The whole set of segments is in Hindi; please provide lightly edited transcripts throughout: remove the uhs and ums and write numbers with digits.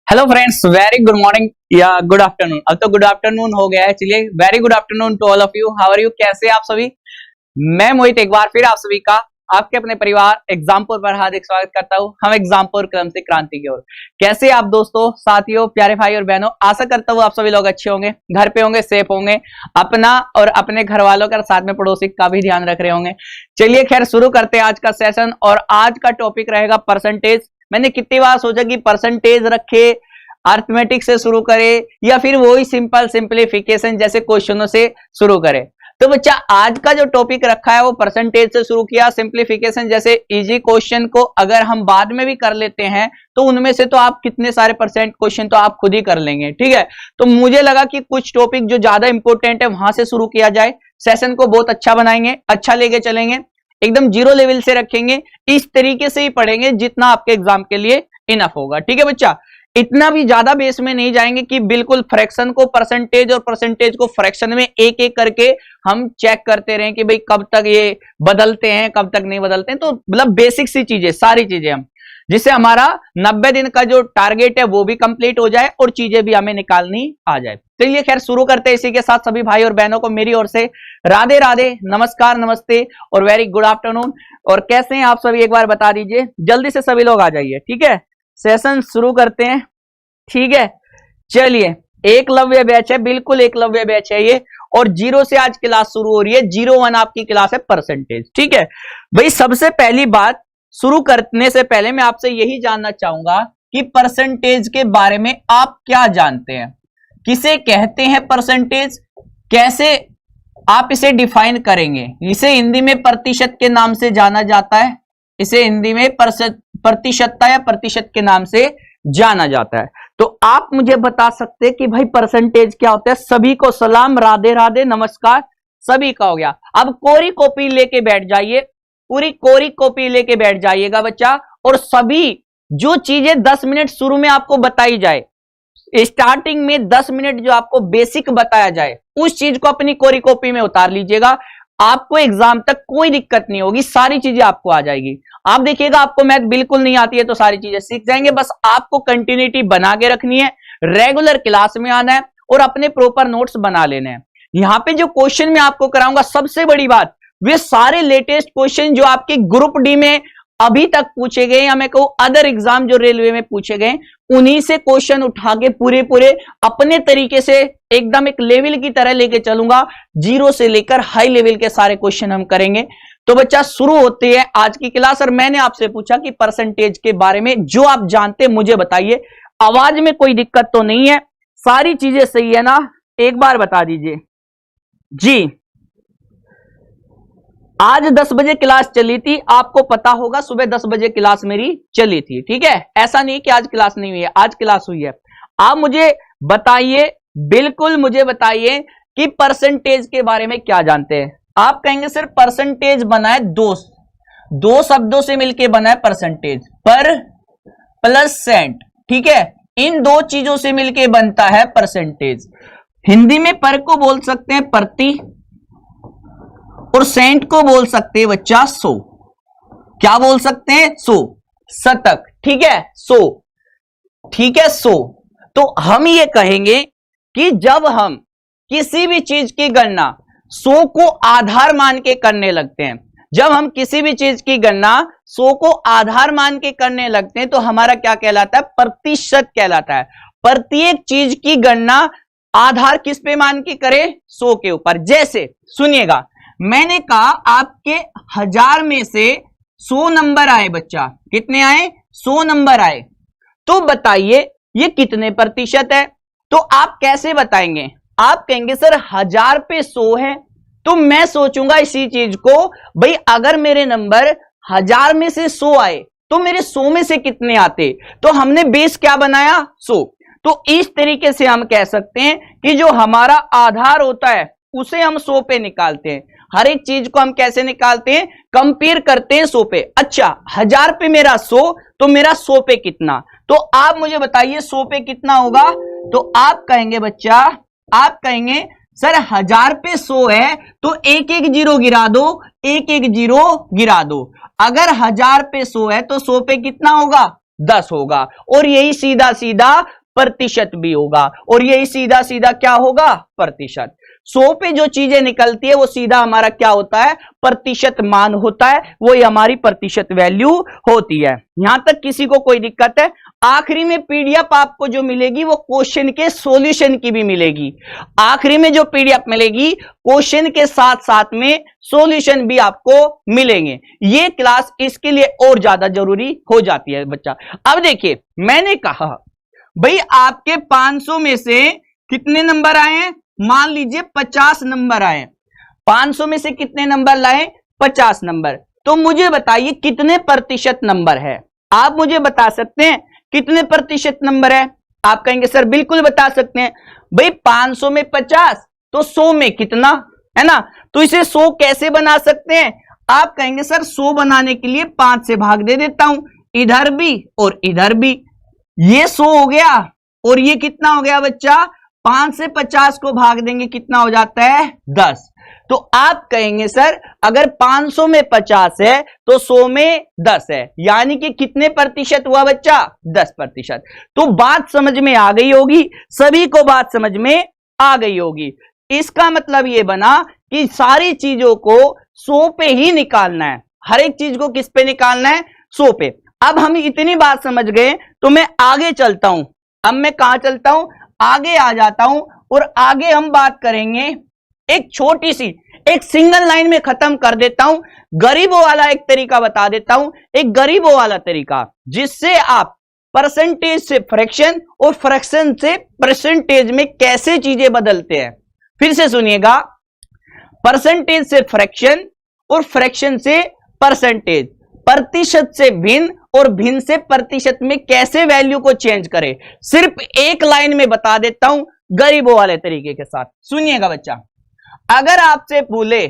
Hello friends, very good morning या गुड आफ्टरनून। अब तो गुड आफ्टरनून हो गया है। चलिए, very good afternoon to all of you. How are you? कैसे आप सभी? मैं मोहित एक बार फिर आप सभी का आपके अपने परिवार एग्जामपुर पर हार्दिक स्वागत करता हूं। हम एग्जामपुर क्रम से क्रांति की ओर। कैसे आप दोस्तों, साथियों, प्यारे भाई और बहनों? आशा करता हूं आप सभी लोग अच्छे होंगे, घर पे होंगे, सेफ होंगे, अपना और अपने घर वालों का, साथ में पड़ोसी का भी ध्यान रख रहे होंगे। चलिए खैर, शुरू करते हैं आज का सेशन। और आज का टॉपिक रहेगा परसेंटेज। मैंने कितनी बार सोचा कि परसेंटेज रखे, अर्थमेटिक से शुरू करें या फिर वही सिंपल सिंप्लीफिकेशन जैसे क्वेश्चनों से शुरू करें। तो बच्चा, आज का जो टॉपिक रखा है वो परसेंटेज से शुरू किया। सिंप्लीफिकेशन जैसे इजी क्वेश्चन को अगर हम बाद में भी कर लेते हैं तो उनमें से तो आप कितने सारे परसेंट क्वेश्चन तो आप खुद ही कर लेंगे, ठीक है। तो मुझे लगा कि कुछ टॉपिक जो ज्यादा इंपॉर्टेंट है वहां से शुरू किया जाए। सेशन को बहुत अच्छा बनाएंगे, अच्छा लेके चलेंगे, एकदम जीरो लेवल से रखेंगे। इस तरीके से ही पढ़ेंगे जितना आपके एग्जाम के लिए इनफ होगा, ठीक है बच्चा। इतना भी ज्यादा बेस में नहीं जाएंगे कि बिल्कुल फ्रैक्शन को परसेंटेज और परसेंटेज को फ्रैक्शन में एक एक करके हम चेक करते रहें कि भाई कब तक ये बदलते हैं, कब तक नहीं बदलते हैं। तो मतलब बेसिक सी चीजें, सारी चीजें हम, जिससे हमारा 90 दिन का जो टारगेट है वो भी कंप्लीट हो जाए और चीजें भी हमें निकालनी आ जाए। चलिए खैर, शुरू करते हैं। इसी के साथ सभी भाई और बहनों को मेरी ओर से राधे राधे, नमस्कार, नमस्ते और वेरी गुड आफ्टरनून। और कैसे हैं आप सभी, एक बार बता दीजिए। जल्दी से सभी लोग आ जाइए, ठीक है। सेशन शुरू करते हैं, ठीक है। चलिए, एकलव्य बैच है, बिल्कुल एकलव्य बैच है ये। और जीरो से आज क्लास शुरू हो रही है। 01 आपकी क्लास है परसेंटेज, ठीक है भाई। सबसे पहली बात, शुरू करने से पहले मैं आपसे यही जानना चाहूंगा कि परसेंटेज के बारे में आप क्या जानते हैं। किसे कहते हैं परसेंटेज, कैसे आप इसे डिफाइन करेंगे? इसे हिंदी में प्रतिशत के नाम से जाना जाता है। इसे हिंदी में प्रतिशतता या प्रतिशत के नाम से जाना जाता है। तो आप मुझे बता सकते हैं कि भाई परसेंटेज क्या होता है? सभी को सलाम, राधे राधे, नमस्कार, सभी का हो गया। अब कोरी कॉपी लेके बैठ जाइए, पूरी कोरी कॉपी लेके बैठ जाइएगा बच्चा। और सभी जो चीजें 10 मिनट शुरू में आपको बताई जाए, स्टार्टिंग में 10 मिनट जो आपको बेसिक बताया जाए, उस चीज को अपनी कोरी कॉपी में उतार लीजिएगा। आपको एग्जाम तक कोई दिक्कत नहीं होगी, सारी चीजें आपको आ जाएगी। आप देखिएगा, आपको मैथ बिल्कुल नहीं आती है तो सारी चीजें सीख जाएंगे। बस आपको कंटिन्यूटी बना के रखनी है, रेगुलर क्लास में आना है और अपने प्रॉपर नोट्स बना लेने हैं। यहां पे जो क्वेश्चन मैं आपको कराऊंगा, सबसे बड़ी बात, वे सारे लेटेस्ट क्वेश्चन जो आपके ग्रुप डी में अभी तक पूछे गए या मैं कहूं अदर एग्जाम जो रेलवे में पूछे गए, उन्हीं से क्वेश्चन उठा के पूरे अपने तरीके से एकदम एक लेवल की तरह लेके चलूंगा। जीरो से लेकर हाई लेवल के सारे क्वेश्चन हम करेंगे। तो बच्चा, शुरू होती है आज की क्लास। और मैंने आपसे पूछा कि परसेंटेज के बारे में जो आप जानते मुझे बताइए। आवाज में कोई दिक्कत तो नहीं है? सारी चीजें सही है ना? एक बार बता दीजिए जी। आज 10 बजे क्लास चली थी, आपको पता होगा। सुबह 10 बजे क्लास मेरी चली थी, ठीक है। ऐसा नहीं कि आज क्लास नहीं हुई है, आज क्लास हुई है। आप मुझे बताइए, बिल्कुल मुझे बताइए कि परसेंटेज के बारे में क्या जानते हैं। आप कहेंगे सर परसेंटेज बना है दो शब्दों से मिलकर बना है परसेंटेज, पर प्लस सेंट, ठीक है। इन दो चीजों से मिलकर बनता है परसेंटेज। हिंदी में पर को बोल सकते हैं प्रति और सेंट को बोल सकते हैं बच्चा 100। क्या बोल सकते हैं? 100, शतक, ठीक है। 100, ठीक है, 100। तो हम ये कहेंगे कि जब हम किसी भी चीज की गणना 100 को आधार मान के करने लगते हैं, जब हम किसी भी चीज की गणना 100 को आधार मान के करने लगते हैं, तो हमारा क्या कहलाता है? प्रतिशत कहलाता है। प्रत्येक चीज की गणना आधार किस पे मान के करें? 100 के ऊपर। जैसे सुनिएगा, मैंने कहा आपके 1000 में से 100 नंबर आए बच्चा। कितने आए? 100 नंबर आए। तो बताइए ये कितने प्रतिशत है? तो आप कैसे बताएंगे? आप कहेंगे सर 1000 पे 100 है, तो मैं सोचूंगा इसी चीज को, भाई अगर मेरे नंबर 1000 में से 100 आए तो मेरे 100 में से कितने आते? तो हमने बेस क्या बनाया? 100। तो इस तरीके से हम कह सकते हैं कि जो हमारा आधार होता है उसे हम 100 पे निकालते हैं। हर एक चीज को हम कैसे निकालते हैं? कंपेयर करते हैं 100 पे। अच्छा, 1000 पे मेरा 100, तो मेरा 100 पे कितना? तो आप मुझे बताइए 100 पे कितना होगा? तो आप कहेंगे बच्चा, आप कहेंगे सर 1000 पे 100 है तो एक एक जीरो गिरा दो, एक एक जीरो गिरा दो। अगर 1000 पे 100 है तो 100 पे कितना होगा? 10 होगा, और यही सीधा सीधा प्रतिशत भी होगा, और यही सीधा सीधा क्या होगा, प्रतिशत। 100 पे जो चीजें निकलती है वो सीधा हमारा क्या होता है, प्रतिशत मान होता है, वो हमारी प्रतिशत वैल्यू होती है। यहां तक किसी को कोई दिक्कत है? आखिरी में पीडीएफ आपको जो मिलेगी वो क्वेश्चन के सॉल्यूशन की भी मिलेगी। आखिरी में जो पीडीएफ मिलेगी क्वेश्चन के साथ साथ में सॉल्यूशन भी आपको मिलेंगे। ये क्लास इसके लिए और ज्यादा जरूरी हो जाती है बच्चा। अब देखिए, मैंने कहा भाई आपके 500 में से कितने नंबर आए हैं, मान लीजिए 50 नंबर आए। 500 में से कितने नंबर लाए, 50 नंबर। तो मुझे बताइए कितने प्रतिशत नंबर है। आप मुझे बता सकते हैं कितने प्रतिशत नंबर है? आप कहेंगे सर बिल्कुल बता सकते हैं। भाई 500 में 50 तो 100 में कितना है ना, तो इसे 100 कैसे बना सकते हैं? आप कहेंगे सर 100 बनाने के लिए 5 से भाग दे देता हूं, इधर भी और इधर भी। ये 100 हो गया, और ये कितना हो गया बच्चा, 5 से 50 को भाग देंगे कितना हो जाता है, 10। तो आप कहेंगे सर अगर 500 में 50 है तो 100 में 10 है, यानी कि कितने प्रतिशत हुआ बच्चा, 10%। तो बात समझ में आ गई होगी, सभी को बात समझ में आ गई होगी। इसका मतलब यह बना कि सारी चीजों को 100 पे ही निकालना है, हर एक चीज को किस पे निकालना है, 100 पे। अब हम इतनी बात समझ गए तो मैं आगे चलता हूं। अब मैं कहां चलता हूं, आगे आ जाता हूं, और आगे हम बात करेंगे एक छोटी सी, एक सिंगल लाइन में खत्म कर देता हूं। गरीबों वाला एक तरीका बता देता हूं, एक गरीबों वाला तरीका, जिससे आप परसेंटेज से फ्रैक्शन और फ्रैक्शन से परसेंटेज में कैसे चीजें बदलते हैं। फिर से सुनिएगा, परसेंटेज से फ्रैक्शन और फ्रैक्शन से परसेंटेज, प्रतिशत से भिन्न और भिन्न से प्रतिशत में कैसे वैल्यू को चेंज करें, सिर्फ एक लाइन में बता देता हूं गरीबों वाले तरीके के साथ। सुनिएगा बच्चा, अगर आपसे बोले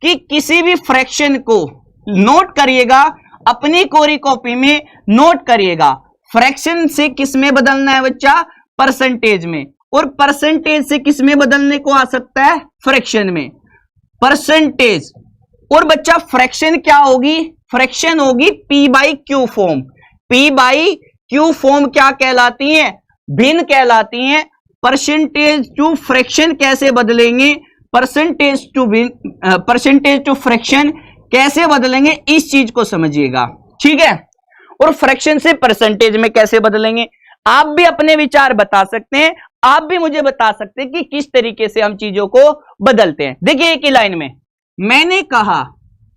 कि किसी भी फ्रैक्शन को नोट करिएगा, अपनी कोरी कॉपी में नोट करिएगा, फ्रैक्शन से किस में बदलना है बच्चा, परसेंटेज में, और परसेंटेज से किस में बदलने को आ सकता है, फ्रैक्शन में, परसेंटेज। और बच्चा फ्रैक्शन क्या होगी, फ्रैक्शन होगी P by Q form. P by Q form क्या कहलाती है, भिन्न कहलाती हैं। परसेंटेज टू फ्रैक्शन कैसे बदलेंगे, परसेंटेज टू फ्रैक्शन कैसे बदलेंगे, इस चीज को समझिएगा, ठीक है। और फ्रैक्शन से परसेंटेज में कैसे बदलेंगे, आप भी अपने विचार बता सकते हैं, आप भी मुझे बता सकते हैं कि किस तरीके से हम चीजों को बदलते हैं। देखिए एक ही लाइन में मैंने कहा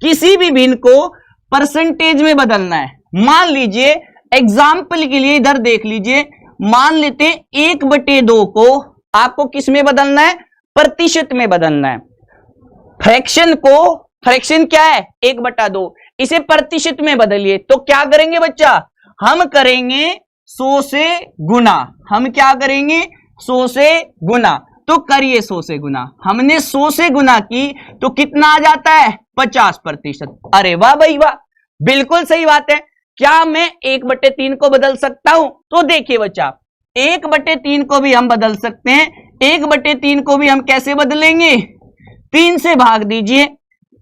किसी भी भिन्न को परसेंटेज में बदलना है। मान लीजिए एग्जाम्पल के लिए इधर देख लीजिए, मान लेते हैं 1/2 को आपको किस में बदलना है, प्रतिशत में बदलना है। फ्रैक्शन को, फ्रैक्शन क्या है 1/2, इसे प्रतिशत में बदलिए तो क्या करेंगे बच्चा, हम करेंगे 100 से गुना। हम क्या करेंगे, 100 से गुना। तो करिए 100 से गुना, हमने 100 से गुना की तो कितना आ जाता है, 50%। अरे वाह भाई वाह, बिल्कुल सही बात है। क्या मैं 1/3 को बदल सकता हूं, तो देखिए बच्चा 1/3 को भी हम बदल सकते हैं। 1/3 को भी हम कैसे बदलेंगे, 3 से भाग दीजिए,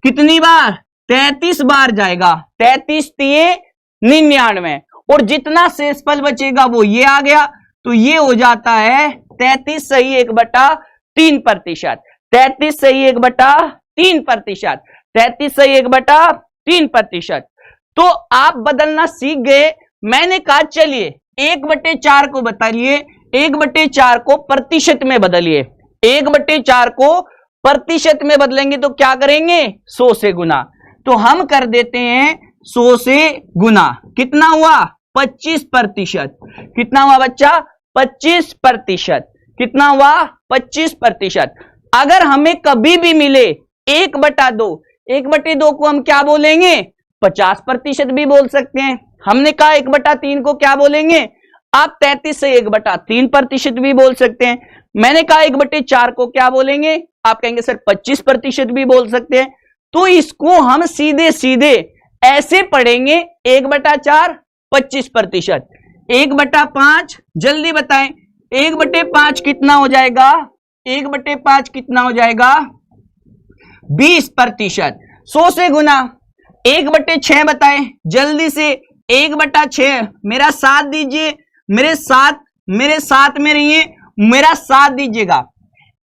कितनी बार, 33 बार जाएगा, 33 3 99, और जितना शेषफल बचेगा वो ये आ गया, तो ये हो जाता है 33 सही 1/3%। 33 सही 1/3%। 33 सही 1/3%। तो आप बदलना सीख गए। मैंने कहा चलिए 1/4 को बताइए, 1/4 को प्रतिशत में बदलिए। 1/4 को प्रतिशत में बदलेंगे तो क्या करेंगे, 100 से गुना। तो हम कर देते हैं 100 से गुना, कितना हुआ, 25%। कितना हुआ बच्चा, 25%। कितना हुआ, 25%। अगर हमें कभी भी मिले 1/2, 1/2 को हम क्या बोलेंगे, 50% भी बोल सकते हैं। हमने कहा 1/3 को क्या बोलेंगे, आप 33 से 1/3% भी बोल सकते हैं। मैंने कहा 1/4 को क्या बोलेंगे, आप कहेंगे सर 25% भी बोल सकते हैं। तो इसको हम सीधे सीधे ऐसे पढ़ेंगे, 1/4 25%, 1/5 जल्दी बताएं, 1/5 कितना हो जाएगा, 1/5 कितना हो जाएगा, 20%। 100 से गुना 1/6 बताएं जल्दी से, 1/6 मेरा साथ दीजिए, मेरे साथ में रहिए, मेरा साथ दीजिएगा।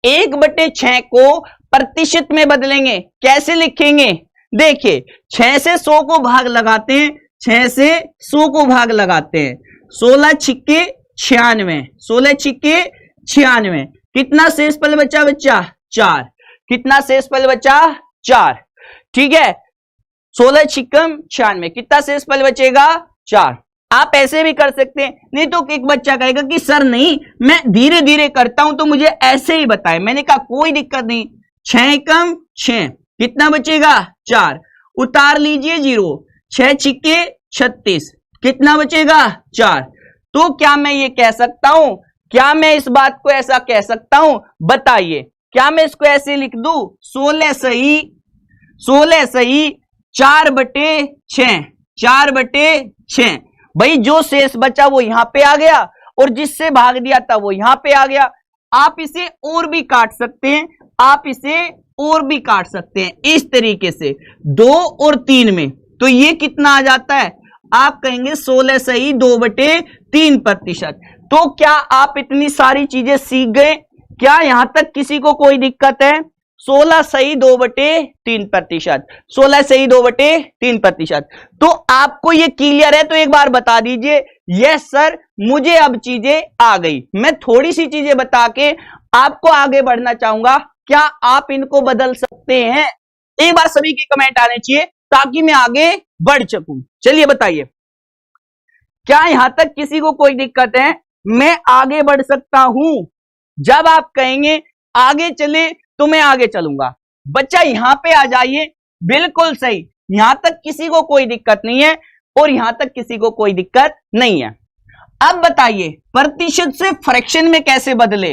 1/6 को प्रतिशत में बदलेंगे, कैसे लिखेंगे? देखिए 6 से 100 को भाग लगाते हैं, 6 से 100 को भाग लगाते हैं, 16 छिक्के 96, 16 छिक्के 96, कितना शेष पल बचा बच्चा? 4। कितना शेष पल बचा? 4। ठीक है, 16 छिक्कम 96, कितना शेष पल बचेगा? 4। आप ऐसे भी कर सकते हैं, नहीं तो एक बच्चा कहेगा कि सर नहीं मैं धीरे धीरे करता हूं तो मुझे ऐसे ही बताएं। मैंने कहा कोई दिक्कत नहीं, 6 कम 6, कितना बचेगा? 4। उतार लीजिए 0, 6 छिक्के 36, कितना बचेगा? 4। तो क्या मैं ये कह सकता हूं, क्या मैं इस बात को ऐसा कह सकता हूं? बताइए, क्या मैं इसको ऐसे लिख दूं? 16 सही 4/6, 4/6। भाई जो शेष बचा वो यहां पे आ गया और जिससे भाग दिया था वो यहां पे आ गया। आप इसे और भी काट सकते हैं, आप इसे और भी काट सकते हैं इस तरीके से 2 और 3 में। तो ये कितना आ जाता है? आप कहेंगे 16 सही 2/3%। तो क्या आप इतनी सारी चीजें सीख गए? क्या यहां तक किसी को कोई दिक्कत है? 16 सही 2/3%, 16 सही 2/3%। तो आपको ये क्लियर है? तो एक बार बता दीजिए यस सर मुझे अब चीजें आ गई। मैं थोड़ी सी चीजें बता के आपको आगे बढ़ना चाहूंगा, क्या आप इनको बदल सकते हैं? एक बार सभी के कमेंट आने चाहिए ताकि मैं आगे बढ़ सकूं। चलिए बताइए, क्या यहां तक किसी को कोई दिक्कत है? मैं आगे बढ़ सकता हूं। जब आप कहेंगे आगे चले तो मैं आगे चलूंगा। बच्चा यहां पे आ जाइए, बिल्कुल सही, यहां तक किसी को कोई दिक्कत नहीं है और यहां तक किसी को कोई दिक्कत नहीं है। अब बताइए प्रतिशत से फ्रैक्शन में कैसे बदले?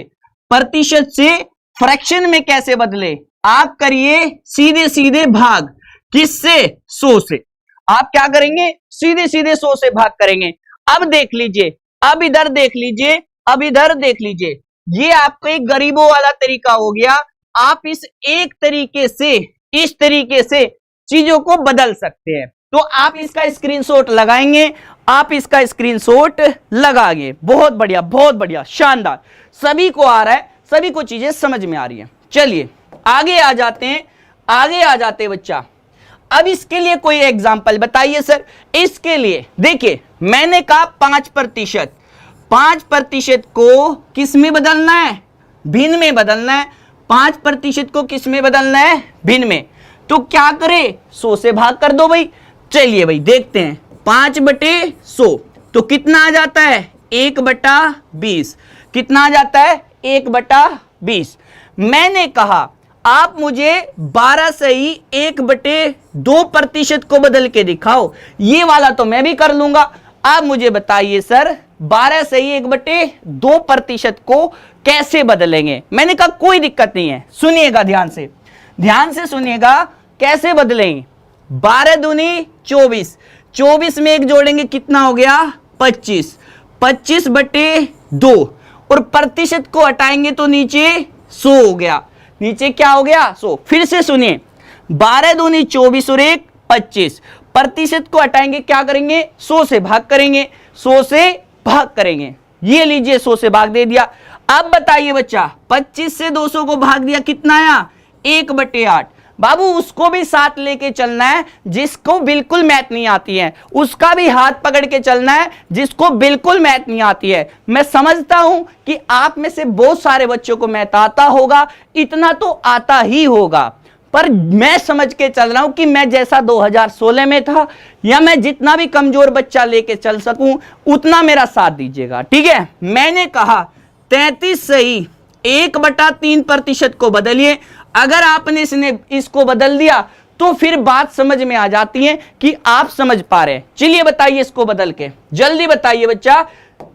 प्रतिशत से फ्रैक्शन में कैसे बदले? आप करिए सीधे सीधे भाग, किससे? 100 से। आप क्या करेंगे? सीधे सीधे 100 से भाग करेंगे। अब देख लीजिए, अब इधर देख लीजिए, अब इधर देख लीजिए, ये आपका एक गरीबों वाला तरीका हो गया। आप इस एक तरीके से, इस तरीके से चीजों को बदल सकते हैं। तो आप इसका स्क्रीनशॉट लगाएंगे, आप इसका स्क्रीनशॉट लगाएंगे। बहुत बढ़िया, बहुत बढ़िया, शानदार, सभी को आ रहा है, सभी को चीजें समझ में आ रही है। चलिए आगे आ जाते हैं, आगे आ जाते हैं बच्चा। अब इसके लिए कोई एग्जाम्पल बताइए सर। इसके लिए देखिए मैंने कहा 5%, 5% को किस में बदलना है? भिन्न में बदलना है। 5% को किस में बदलना है? भिन्न में। तो क्या करे? 100 से भाग कर दो भाई। चलिए भाई देखते हैं, 5/100 तो कितना आ जाता है? 1/20। कितना आ जाता है? 1/20। मैंने कहा आप मुझे 12 सही 1/2% को बदल के दिखाओ। ये वाला तो मैं भी कर लूंगा। आप मुझे बताइए सर 12 सही 1/2% को कैसे बदलेंगे? मैंने कहा कोई दिक्कत नहीं है, सुनिएगा ध्यान से, ध्यान से सुनिएगा कैसे बदलेंगे। 12 दूनी 24, 24 में 1 जोड़ेंगे कितना हो गया? 25, 25/2 और प्रतिशत को हटाएंगे तो नीचे 100 हो गया। नीचे क्या हो गया? 100। फिर से सुनिए, 12 दूनी 24 और 1 25, प्रतिशत को हटाएंगे क्या करेंगे? 100 से भाग करेंगे, 100 से भाग करेंगे। ये लीजिए 100 से भाग दे दिया। अब बताइए बच्चा 25 से 200 को भाग दिया, कितना आया? 1/8। बाबू उसको भी साथ लेके चलना है जिसको बिल्कुल मैथ नहीं आती है, उसका भी हाथ पकड़ के चलना है जिसको बिल्कुल मैथ नहीं आती है। मैं समझता हूं कि आप में से बहुत सारे बच्चों को मैथ आता होगा, इतना तो आता ही होगा, पर मैं समझ के चल रहा हूं कि मैं जैसा 2016 में था या मैं जितना भी कमजोर बच्चा लेके चल सकूं उतना मेरा साथ दीजिएगा, ठीक है। मैंने कहा 33 सही 1/3% को बदलिए। अगर आपने इसको बदल दिया तो फिर बात समझ में आ जाती है कि आप समझ पा रहे हैं। चलिए बताइए इसको बदल के, जल्दी बताइए बच्चा,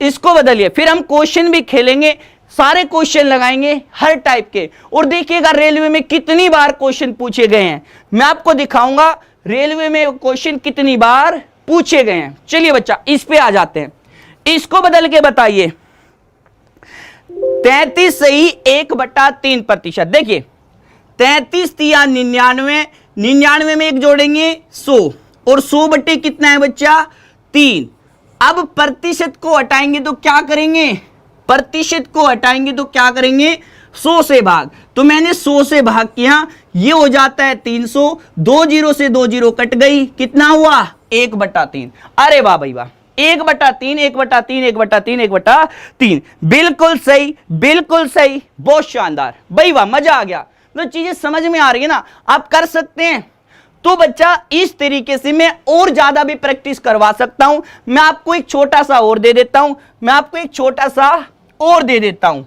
इसको बदलिए। फिर हम क्वेश्चन भी खेलेंगे, सारे क्वेश्चन लगाएंगे हर टाइप के, और देखिएगा रेलवे में कितनी बार क्वेश्चन पूछे गए हैं। मैं आपको दिखाऊंगा रेलवे में क्वेश्चन कितनी बार पूछे गए हैं। चलिए बच्चा इस पे आ जाते हैं, इसको बदल के बताइए। 33 सही 1/3%। देखिए 33 तिया 99, 99 में 1 जोड़ेंगे 100 और 100 बटे कितना है बच्चा? 3। अब प्रतिशत को हटाएंगे तो क्या करेंगे, प्रतिशत को हटाएंगे तो क्या करेंगे, 100 से भाग। तो मैंने 100 से भाग किया, ये हो जाता है 300, 2 जीरो से 2 जीरो कट गई, कितना हुआ 1/3। अरे वाह भाई वाह, 1/3, 1/3, 1/3, 1/3। बिल्कुल सही, बिल्कुल सही, बहुत शानदार भाई वाह, मजा आ गया। तो चीजें समझ में आ रही है ना, आप कर सकते हैं। तो बच्चा इस तरीके से मैं और ज्यादा भी प्रैक्टिस करवा सकता हूं। मैं आपको एक छोटा सा और दे देता हूं, मैं आपको एक छोटा सा और दे देता हूं।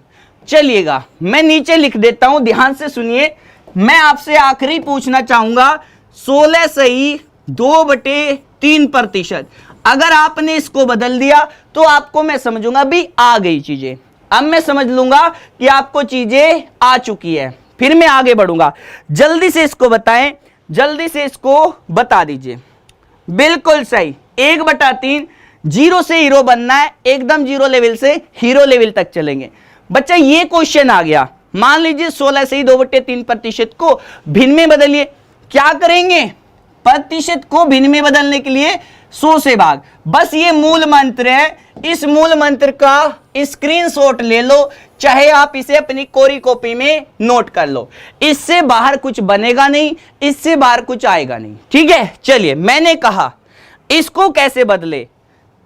चलिएगा मैं नीचे लिख देता हूं, ध्यान से सुनिए। मैं आपसे आखिरी पूछना चाहूंगा, 16 सही 2/3%। अगर आपने इसको बदल दिया तो आपको मैं समझूंगा भी आ गई चीजें। अब मैं समझ लूंगा कि आपको चीजें आ चुकी है, फिर मैं आगे बढ़ूंगा। जल्दी से इसको बताएं, जल्दी से इसको बता दीजिए। बिल्कुल सही, 1/3। जीरो से हीरो बनना है, एकदम जीरो लेवल से हीरो लेवल तक चलेंगे। बच्चा ये क्वेश्चन आ गया, मान लीजिए 16 से ही 2/3% को भिन्न में बदलिए। क्या करेंगे, प्रतिशत को भिन्न में बदलने के लिए 100 से भाग। बस ये मूल मंत्र है, इस मूल मंत्र का स्क्रीनशॉट ले लो, चाहे आप इसे अपनी कोरी कॉपी में नोट कर लो। इससे बाहर कुछ बनेगा नहीं, इससे बाहर कुछ आएगा नहीं, ठीक है। चलिए मैंने कहा इसको कैसे बदले,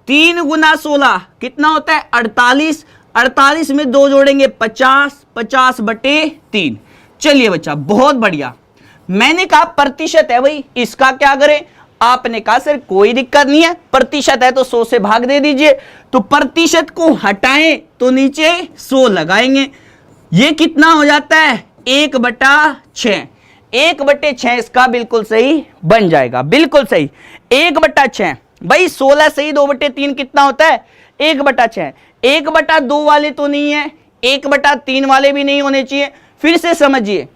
3 गुना 16 कितना होता है 48, 48 में 2 जोड़ेंगे 50, 50/3। चलिए बच्चा बहुत बढ़िया। मैंने कहा प्रतिशत है भाई, इसका क्या करें, आपने कहा सर कोई दिक्कत नहीं है, प्रतिशत है तो 100 से भाग दे दीजिए। तो प्रतिशत को हटाएं तो नीचे 100 लगाएंगे, ये कितना हो जाता है 1/6। 1/6 इसका बिल्कुल सही बन जाएगा, बिल्कुल सही 1/6। भाई 16 से ही 2/3 कितना होता है 1/6। 1/2 वाले तो नहीं है, 1/3 वाले भी नहीं होने चाहिए। फिर से समझिए,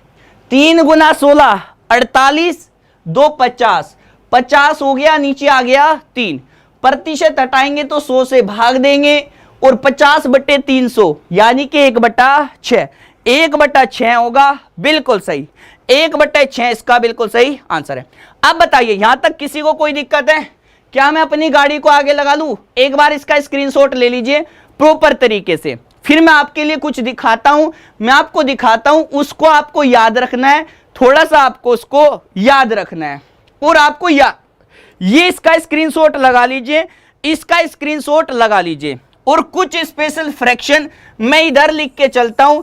3 गुना 16 48, 2 50, 50 हो गया, नीचे आ गया 3। प्रतिशत हटाएंगे तो 100 से भाग देंगे और 50/300 यानी कि 1/6। 1/6 होगा, बिल्कुल सही 1/6 इसका बिल्कुल सही आंसर है। अब बताइए यहां तक किसी को कोई दिक्कत है क्या? मैं अपनी गाड़ी को आगे लगा लूं? एक बार इसका स्क्रीनशॉट ले लीजिए प्रॉपर तरीके से, फिर मैं आपके लिए कुछ दिखाता हूं, मैं आपको दिखाता हूं, उसको आपको याद रखना है, थोड़ा सा आपको उसको याद रखना है। और आपको ये इसका स्क्रीनशॉट लगा लीजिए, इसका स्क्रीनशॉट लगा लीजिए। और कुछ स्पेशल फ्रैक्शन मैं इधर लिख के चलता हूं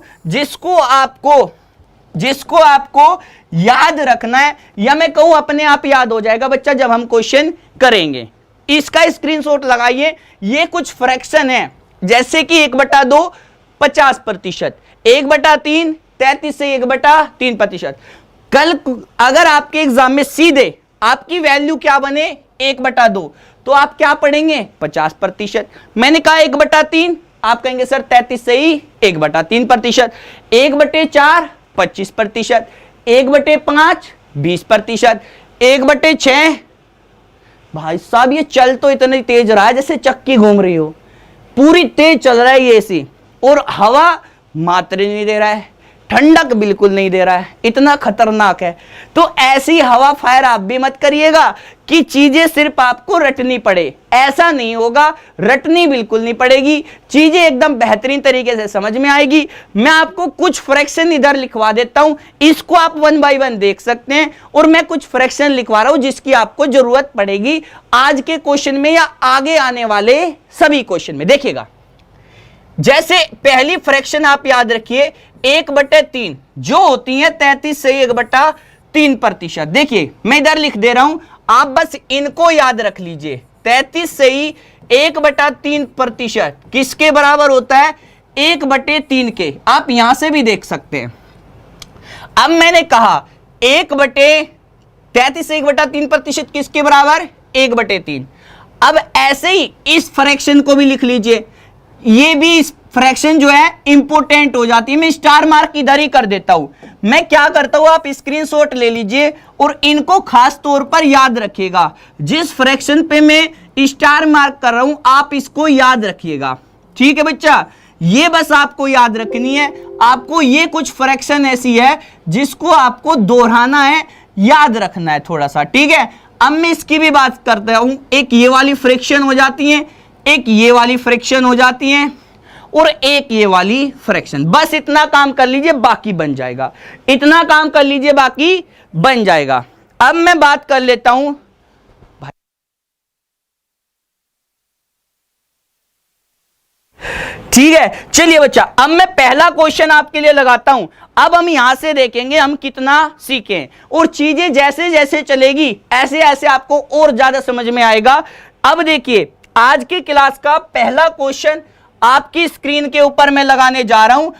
जिसको आपको याद रखना है, या मैं कहूं अपने आप याद हो जाएगा बच्चा जब हम क्वेश्चन करेंगे। इसका स्क्रीनशॉट लगाइए। ये कुछ फ्रैक्शन है, जैसे कि 1/2 50%, 1/3 33 से 1/3%। कल अगर आपके एग्जाम में सीधे आपकी वैल्यू क्या बने 1/2, तो आप क्या पढ़ेंगे 50%। मैंने कहा 1/3, आप कहेंगे सर 33 से ही 1/3%। 1/4 25%, 1/5 20%, 1/6 भाई साहब ये चल तो इतनी तेज रहा है जैसे चक्की घूम रही हो, पूरी तेज चल रहा है ये एसी, और हवा मात्रा नहीं दे रहा है, ठंडक बिल्कुल नहीं दे रहा है, इतना खतरनाक है। तो ऐसी हवा फायर आप भी मत करिएगा कि चीजें सिर्फ आपको रटनी पड़े, ऐसा नहीं होगा, रटनी बिल्कुल नहीं पड़ेगी, चीजें एकदम बेहतरीन तरीके से समझ में आएगी। मैं आपको कुछ फ्रैक्शन इधर लिखवा देता हूं, इसको आप 1 बाय 1 देख सकते हैं, और मैं कुछ फ्रैक्शन लिखवा रहा हूं जिसकी आपको जरूरत पड़ेगी आज के क्वेश्चन में या आगे आने वाले सभी क्वेश्चन में। देखिएगा, जैसे पहली फ्रैक्शन आप याद रखिए 1/3 जो होती है 33 से 1/3%। देखिए मैं इधर लिख दे रहा हूं, आप बस इनको याद रख लीजिए। 33 से ही 1/3% किसके बराबर होता है 1/3 के, आप यहां से भी देख सकते हैं। अब मैंने कहा 33 से 1/3% किसके बराबर 1/3। अब ऐसे ही इस फ्रैक्शन को भी लिख लीजिए, ये भी फ्रैक्शन जो है इंपोर्टेंट हो जाती है। मैं स्टार मार्क इधर ही कर देता हूं। मैं क्या करता हूं, आप स्क्रीनशॉट ले लीजिए और इनको खास तौर पर याद रखिएगा। जिस फ्रैक्शन पे मैं स्टार मार्क कर रहा हूं आप इसको याद रखिएगा, ठीक है बच्चा। ये बस आपको याद रखनी है। आपको ये कुछ फ्रैक्शन ऐसी है जिसको आपको दोहराना है, याद रखना है थोड़ा सा, ठीक है। अब मैं इसकी भी बात करता हूं, एक ये वाली फ्रैक्शन हो जाती है, एक ये वाली फ्रैक्शन हो जाती है और एक ये वाली फ्रैक्शन। बस इतना काम कर लीजिए बाकी बन जाएगा, इतना काम कर लीजिए बाकी बन जाएगा। अब मैं बात कर लेता हूं ठीक है, चलिए बच्चा अब मैं पहला क्वेश्चन आपके लिए लगाता हूं। अब हम यहां से देखेंगे हम कितना सीखें और चीजें जैसे जैसे चलेगी ऐसे ऐसे आपको और ज्यादा समझ में आएगा। अब देखिए आज की क्लास का पहला क्वेश्चन आपकी स्क्रीन के ऊपर मैं लगाने जा रहा हूं।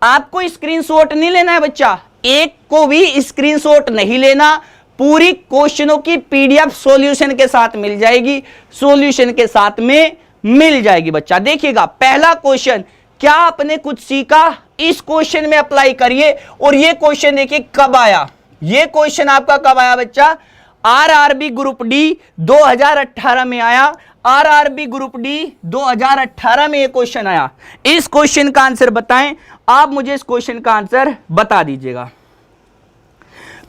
आपको स्क्रीनशॉट नहीं लेना है बच्चा, एक को भी स्क्रीनशॉट नहीं लेना, पूरी क्वेश्चनों की पीडीएफ सॉल्यूशन के साथ मिल जाएगी, सॉल्यूशन के साथ में मिल जाएगी बच्चा। देखिएगा पहला क्वेश्चन, क्या आपने कुछ सीखा, इस क्वेश्चन में अप्लाई करिए। और ये क्वेश्चन देखिए कब आया, ये क्वेश्चन आपका कब आया बच्चा, आरआरबी ग्रुप डी 2018 में आया। आरआरबी ग्रुप डी 2018 में ये क्वेश्चन आया। इस क्वेश्चन का आंसर बताएं, आप मुझे इस क्वेश्चन का आंसर बता दीजिएगा।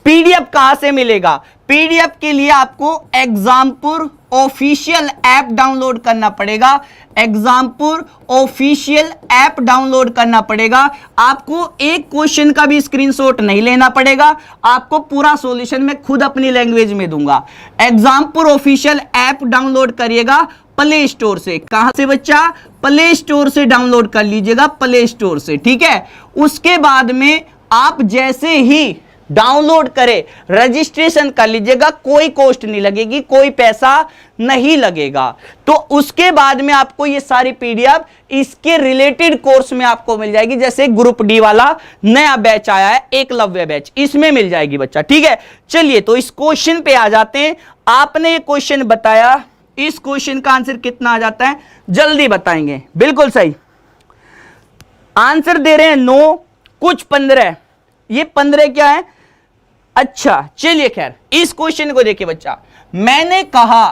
पीडीएफ कहां से मिलेगा, पीडीएफ के लिए आपको एग्जामपुर ऑफिशियल ऐप डाउनलोड करना पड़ेगा, एग्जामपुर ऑफिशियल ऐप डाउनलोड करना पड़ेगा। आपको एक क्वेश्चन का भी स्क्रीनशॉट नहीं लेना पड़ेगा, आपको पूरा सॉल्यूशन मैं खुद अपनी लैंग्वेज में दूंगा। एग्जामपुर ऑफिशियल ऐप डाउनलोड करिएगा प्ले स्टोर से। कहां से बच्चा, प्ले स्टोर से डाउनलोड कर लीजिएगा, प्ले स्टोर से, ठीक है। उसके बाद में आप जैसे ही डाउनलोड करें रजिस्ट्रेशन कर लीजिएगा, कोई कॉस्ट नहीं लगेगी, कोई पैसा नहीं लगेगा। तो उसके बाद में आपको ये सारी पीडीएफ इसके रिलेटेड कोर्स में आपको मिल जाएगी। जैसे ग्रुप डी वाला नया बैच आया है एकलव्य बैच, इसमें मिल जाएगी बच्चा, ठीक है। चलिए तो इस क्वेश्चन पे आ जाते हैं। आपने ये क्वेश्चन बताया, इस क्वेश्चन का आंसर कितना आ जाता है जल्दी बताएंगे, बिल्कुल सही आंसर दे रहे हैं 9, कुछ 15, ये 15 क्या है, अच्छा चलिए खैर इस क्वेश्चन को देखिए बच्चा। मैंने कहा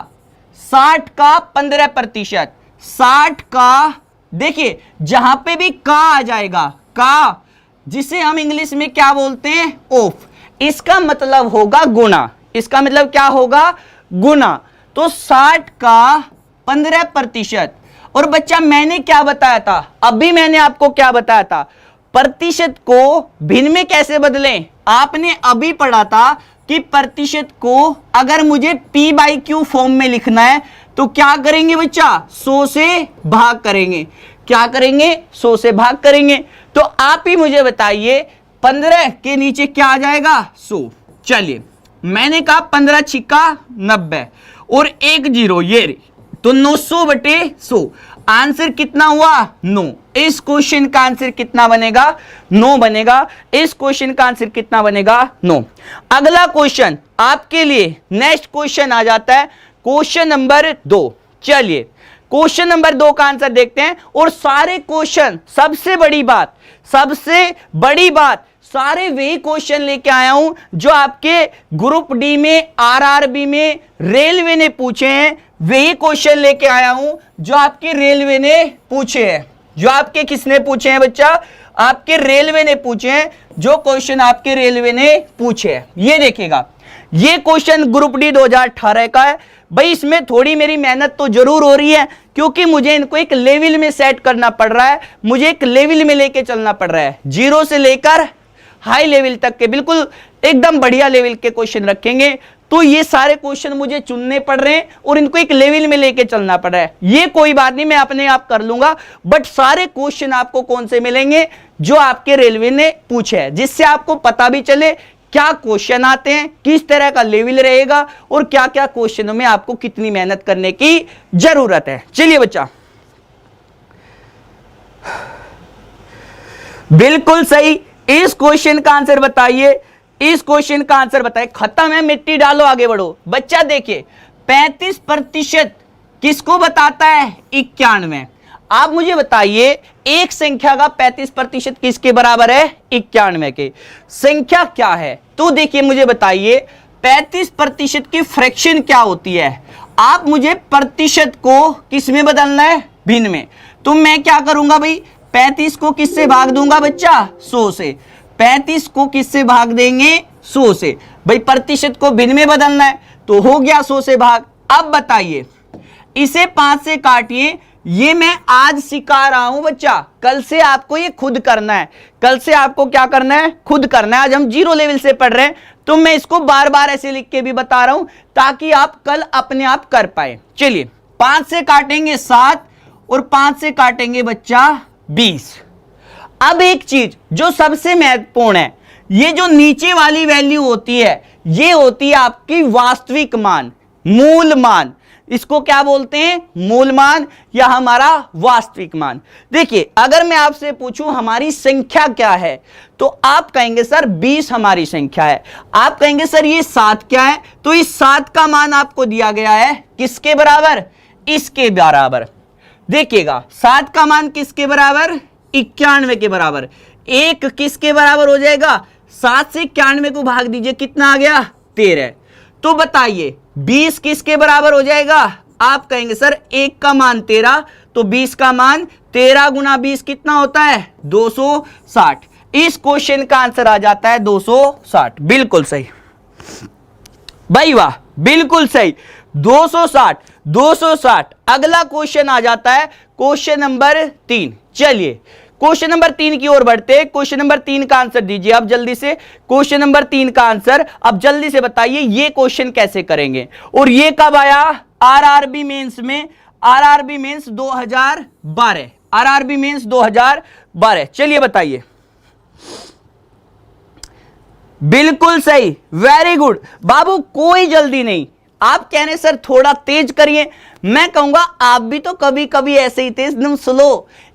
60 का 15%, 60 का देखिए जहां पे भी का आ जाएगा, का जिसे हम इंग्लिश में क्या बोलते हैं ऑफ, इसका मतलब होगा गुना, इसका मतलब क्या होगा गुना। तो 60 का 15%। और बच्चा मैंने क्या बताया था, अभी मैंने आपको क्या बताया था, प्रतिशत को भिन्न में कैसे बदलें। आपने अभी पढ़ा था कि प्रतिशत को अगर मुझे P बाई Q फॉर्म में लिखना है तो क्या करेंगे बच्चा, 100 से भाग करेंगे। क्या करेंगे, 100 से भाग करेंगे। तो आप ही मुझे बताइए 15 के नीचे क्या आ जाएगा, 100। चलिए मैंने कहा 15 छिक्का 90 और 1 0 ये, तो 900/100 आंसर कितना हुआ 9। इस क्वेश्चन का आंसर कितना बनेगा 9 बनेगा। इस क्वेश्चन का आंसर कितना बनेगा 9। अगला क्वेश्चन आपके लिए नेक्स्ट क्वेश्चन आ जाता है क्वेश्चन नंबर 2। चलिए क्वेश्चन नंबर 2 का आंसर देखते हैं। और सारे क्वेश्चन, सबसे बड़ी बात सारे वही क्वेश्चन लेके आया हूं जो आपके ग्रुप डी में आरआरबी में रेलवे ने पूछे हैं। वही क्वेश्चन लेके आया हूं जो आपके रेलवे ने पूछे हैं। जो आपके किसने पूछे हैं बच्चा, आपके रेलवे ने पूछे हैं। जो क्वेश्चन आपके रेलवे ने पूछे हैं ये देखिएगा, ये क्वेश्चन ग्रुप डी 2018 का है। भाई इसमें थोड़ी मेरी मेहनत तो जरूर हो रही है क्योंकि मुझे इनको एक लेवल में सेट करना पड़ रहा है, मुझे एक लेवल में लेके चलना पड़ रहा है। 0 से लेकर हाई लेवल तक के बिल्कुल एकदम बढ़िया लेवल के क्वेश्चन रखेंगे। तो ये सारे क्वेश्चन मुझे चुनने पड़ रहे हैं और इनको एक लेवल में लेके चलना पड़ रहा है। ये कोई बात नहीं, मैं अपने आप कर लूंगा, बट सारे क्वेश्चन आपको कौन से मिलेंगे जो आपके रेलवे ने पूछे हैं, जिससे आपको पता भी चले क्या क्वेश्चन आते हैं, किस तरह का लेवल रहेगा और क्या क्या क्वेश्चनों में आपको कितनी मेहनत करने की जरूरत है। चलिए बच्चा, बिल्कुल सही। इस क्वेश्चन का आंसर बताइए, इस क्वेश्चन का आंसर बताइए। खत्म है, मिट्टी डालो, आगे बढ़ो। बच्चा देखिए 35% किसको बताता है 91। आप मुझे बताइए एक संख्या का 35% किसके बराबर है 91 के, संख्या क्या है। तो देखिए मुझे बताइए 35% की फ्रैक्शन क्या होती है। आप मुझे प्रतिशत को किस में बदलना है, भिन्न में। तो मैं क्या करूंगा भाई, 35 को किससे भाग दूंगा बच्चा 100 से। 35 को किससे भाग देंगे 100 से। भाई प्रतिशत को भिन्न में बदलना है, तो हो गया 100 से भाग। अब बताइए, इसे 5 से काटिए, ये मैं आज सिखा रहा हूं बच्चा, कल से आपको ये खुद करना है, कल से आपको क्या करना है, खुद करना है। आज हम 0 लेवल से पढ़ रहे हैं, तो मैं इसको बार बार ऐसे लिख के भी बता रहा हूं ताकि आप कल अपने आप कर पाए। चलिए 5 से काटेंगे 7 और 5 से काटेंगे बच्चा 20। अब एक चीज जो सबसे महत्वपूर्ण है, ये जो नीचे वाली वैल्यू होती है, ये होती है आपकी वास्तविक मान, मूल मान। इसको क्या बोलते हैं, मूल मान या हमारा वास्तविक मान। देखिए अगर मैं आपसे पूछूं हमारी संख्या क्या है, तो आप कहेंगे सर 20 हमारी संख्या है। आप कहेंगे सर ये 7 क्या है, तो इस 7 का मान आपको दिया गया है किसके बराबर, इसके बराबर। देखिएगा 7 का मान किसके बराबर, 91 के बराबर। एक किसके बराबर हो जाएगा, 7 से 91 को भाग दीजिए, कितना आ गया, 13। तो बताइए 20 किसके बराबर हो जाएगा, आप कहेंगे सर 1 का मान 13, तो 20 का मान 13 गुना 20 कितना होता है, 260। इस क्वेश्चन का आंसर आ जाता है 260। बिल्कुल सही भाई, वाह बिल्कुल सही, 260 260। अगला क्वेश्चन आ जाता है क्वेश्चन नंबर 3। चलिए क्वेश्चन नंबर 3 की ओर बढ़ते हैं। क्वेश्चन नंबर 3 का आंसर दीजिए आप जल्दी से। क्वेश्चन नंबर 3 का आंसर अब जल्दी से बताइए, ये क्वेश्चन कैसे करेंगे और ये कब आया, आरआरबी मेंस में, आरआरबी मेंस 2012, आरआरबी मेंस 2012। चलिए बताइए, बिल्कुल सही, वेरी गुड बाबू, कोई जल्दी नहीं। आप कह रहे सर थोड़ा तेज करिए, मैं कहूंगा आप भी तो कभी कभी ऐसे ही थे,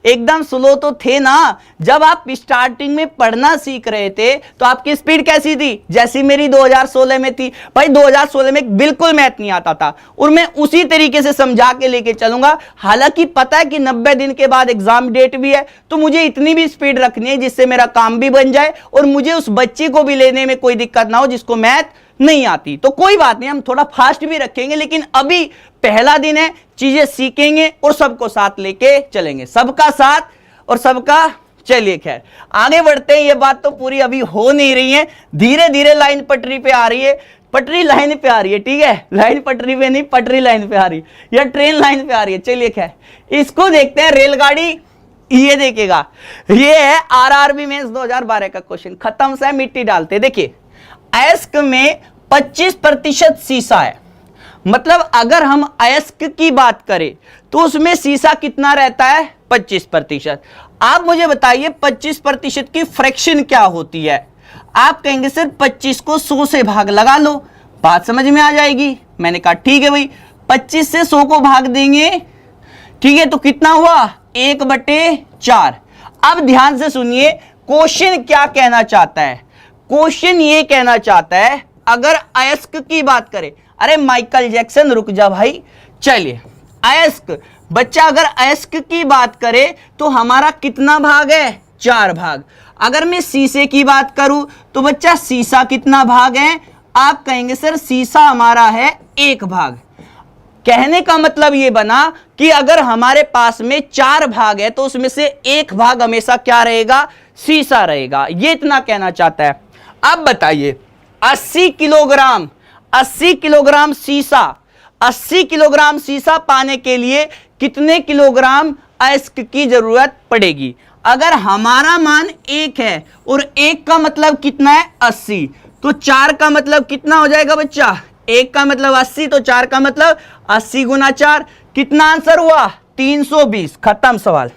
एकदम स्लो तो थे ना। जब आप स्टार्टिंग में पढ़ना सीख रहे थे तो आपकी स्पीड कैसी थी, जैसी मेरी 2016 में थी। भाई 2016 में बिल्कुल मैथ नहीं आता था और मैं उसी तरीके से समझा के लेके चलूंगा। हालांकि पता है कि 90 दिन के बाद एग्जाम डेट भी है, तो मुझे इतनी भी स्पीड रखनी है जिससे मेरा काम भी बन जाए और मुझे उस बच्चे को भी लेने में कोई दिक्कत ना हो जिसको मैथ नहीं आती। तो कोई बात नहीं, हम थोड़ा फास्ट भी रखेंगे, लेकिन अभी पहला दिन है, चीजें सीखेंगे और सबको साथ लेके चलेंगे, सबका साथ और सबका। चलिए खैर आगे बढ़ते हैं, ये बात तो पूरी अभी हो नहीं रही है, धीरे धीरे लाइन पटरी पे आ रही है, पटरी लाइन पे आ रही है, ठीक है, लाइन पटरी पे नहीं, पटरी लाइन पे आ रही है या ट्रेन लाइन पे आ रही है। चलिए खैर इसको देखते हैं, रेलगाड़ी। ये देखिएगा, ये है आरआरबी मेंस 2012 का क्वेश्चन, खत्म सा मिट्टी डालते। देखिए अयस्क में 25% शीशा है, मतलब अगर हम अयस्क की बात करें तो उसमें शीशा कितना रहता है, 25%। आप मुझे बताइए 25% की फ्रैक्शन क्या होती है। आप कहेंगे सर 25 को 100 से भाग लगा लो, बात समझ में आ जाएगी। मैंने कहा ठीक है भाई, 25 से 100 को भाग देंगे, ठीक है, तो कितना हुआ, 1/4। अब ध्यान से सुनिए, क्वेश्चन क्या कहना चाहता है, क्वेश्चन ये कहना चाहता है अगर अयस्क की बात करें, अरे माइकल जैक्सन रुक जा भाई। चलिए अयस्क बच्चा, अगर अयस्क की बात करें तो हमारा कितना भाग है, 4 भाग। अगर मैं शीशे की बात करूं तो बच्चा शीशा कितना भाग है, आप कहेंगे सर शीशा हमारा है 1 भाग। कहने का मतलब ये बना कि अगर हमारे पास में 4 भाग है तो उसमें से 1 भाग हमेशा क्या रहेगा, शीशा रहेगा। ये इतना कहना चाहता है। अब बताइए 80 किलोग्राम, 80 किलोग्राम शीशा, 80 किलोग्राम शीशा पाने के लिए कितने किलोग्राम अयस्क की जरूरत पड़ेगी। अगर हमारा मान 1 है और 1 का मतलब कितना है, 80, तो 4 का मतलब कितना हो जाएगा बच्चा, 1 का मतलब 80, तो 4 का मतलब 80 गुना 4, कितना आंसर हुआ, 320। खत्म सवाल,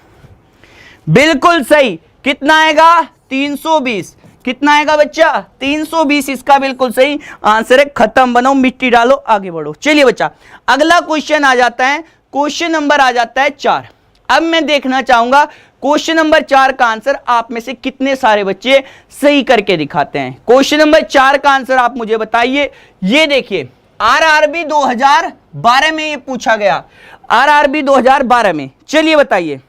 बिल्कुल सही। कितना आएगा, 320। कितना आएगा बच्चा, 320, इसका बिल्कुल सही आंसर है। खत्म, बनाओ, मिट्टी डालो, आगे बढ़ो। चलिए बच्चा अगला क्वेश्चन आ जाता है, क्वेश्चन नंबर आ जाता है 4। अब मैं देखना चाहूंगा क्वेश्चन नंबर 4 का आंसर आप में से कितने सारे बच्चे सही करके दिखाते हैं। क्वेश्चन नंबर 4 का आंसर आप मुझे बताइए। ये देखिए आरआरबी 2012 में ये पूछा गया, आरआरबी 2012 में। चलिए बताइए,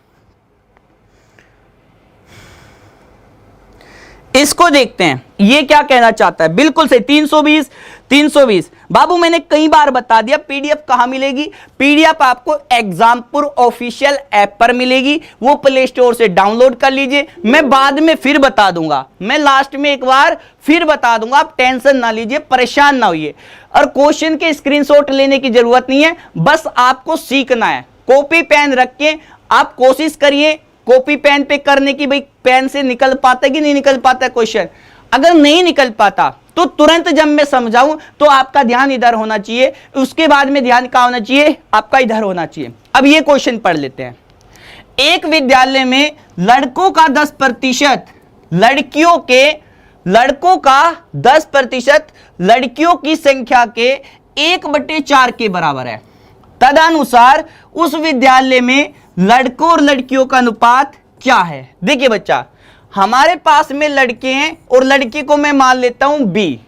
इसको देखते हैं ये क्या कहना चाहता है। बिल्कुल सही, 320 320। बाबू मैंने कई बार बता दिया, पीडीएफ कहां मिलेगी? पीडीएफ आपको एग्जामपुर ऑफिशियल ऐप पर मिलेगी, वो प्ले स्टोर से डाउनलोड कर लीजिए। मैं बाद में फिर बता दूंगा, मैं लास्ट में एक बार फिर बता दूंगा, आप टेंशन ना लीजिए, परेशान ना होइए। और क्वेश्चन के स्क्रीनशॉट लेने की जरूरत नहीं है, बस आपको सीखना है। कॉपी पेन रख के आप कोशिश करिए कॉपी पेन पे करने की, भाई पेन से निकल पाता है कि नहीं निकल पाता है क्वेश्चन। अगर नहीं निकल पाता तो तुरंत जब मैं समझाऊं तो आपका ध्यान इधर होना चाहिए, उसके बाद में ध्यान कहां होना चाहिए? आपका इधर होना चाहिए। अब ये क्वेश्चन पढ़ लेते हैं। एक विद्यालय में लड़कों का 10%, लड़कों का 10% लड़कियों की संख्या के 1/4 के बराबर है। तदनुसार उस विद्यालय में लड़कों और लड़कियों का अनुपात क्या है? देखिए बच्चा, हमारे पास में लड़के हैं और लड़के को मैं मान लेता हूं बी।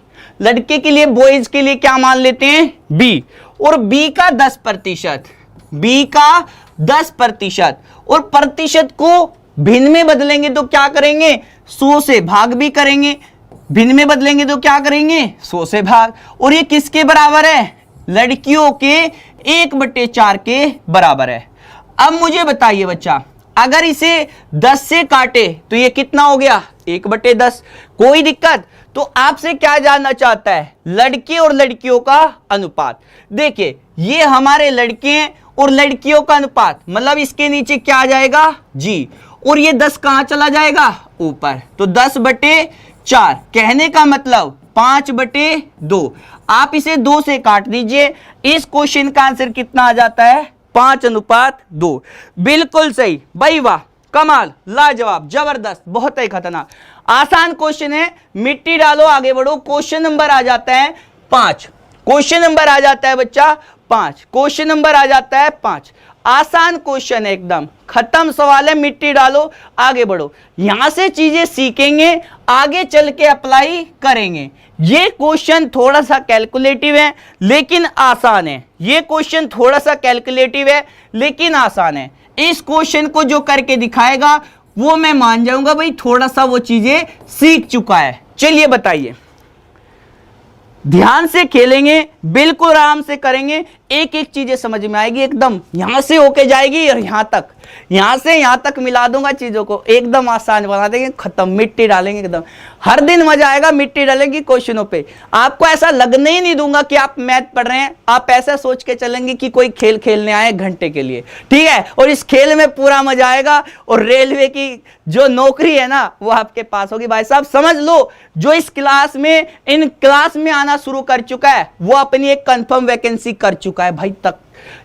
लड़के के लिए, बॉयज के लिए क्या मान लेते हैं? बी। और बी का 10%, बी का 10%, और प्रतिशत को भिन्न में बदलेंगे तो क्या करेंगे? 100 से भाग भी करेंगे। भिन्न में बदलेंगे तो क्या करेंगे? 100 से भाग। और ये किसके बराबर है? लड़कियों के 1/4 के बराबर है। अब मुझे बताइए बच्चा, अगर इसे 10 से काटे तो ये कितना हो गया? 1/10। कोई दिक्कत? तो आपसे क्या जानना चाहता है? लड़के और लड़कियों का अनुपात। देखिए ये हमारे लड़के हैं और लड़कियों का अनुपात, मतलब इसके नीचे क्या आ जाएगा? जी। और ये 10 कहां चला जाएगा? ऊपर। तो 10/4, कहने का मतलब 5/2। आप इसे 2 से काट दीजिए, इस क्वेश्चन का आंसर कितना आ जाता है? 5:2। बिल्कुल सही भाई, वाह, कमाल, लाजवाब, जबरदस्त, बहुत ही खतरनाक। आसान क्वेश्चन है, मिट्टी डालो, आगे बढ़ो। क्वेश्चन नंबर आ जाता है 5। क्वेश्चन नंबर आ जाता है बच्चा 5। क्वेश्चन नंबर आ जाता है 5। आसान क्वेश्चन है, एकदम खत्म सवाल है। मिट्टी डालो, आगे बढ़ो। यहां से चीजें सीखेंगे, आगे चल के अप्लाई करेंगे। ये क्वेश्चन थोड़ा सा कैलकुलेटिव है लेकिन आसान है। ये क्वेश्चन थोड़ा सा कैलकुलेटिव है लेकिन आसान है। इस क्वेश्चन को जो करके दिखाएगा वो मैं मान जाऊंगा भाई थोड़ा सा वो चीजें सीख चुका है। चलिए बताइए, ध्यान से खेलेंगे, बिल्कुल आराम से करेंगे, एक एक चीजें समझ में आएगी, एकदम यहां से होके जाएगी और यहां तक, यहां से यहां तक मिला दूंगा चीजों को, एकदम आसान बना देंगे, खत्म। मिट्टी डालेंगे एकदम, हर दिन मजा आएगा मिट्टी डालेंगे क्वेश्चनों पे। आपको ऐसा लगने ही नहीं दूंगा कि आप मैथ पढ़ रहे हैं, आप ऐसा सोच के चलेंगे कि कोई खेल खेलने आए घंटे के लिए, ठीक है? और इस खेल में पूरा मजा आएगा और रेलवे की जो नौकरी है ना वो आपके पास होगी। भाई साहब समझ लो, जो इस क्लास में, इन क्लास में आना शुरू कर चुका है वो अपनी एक कंफर्म वैकेंसी कर चुका है भाई। तक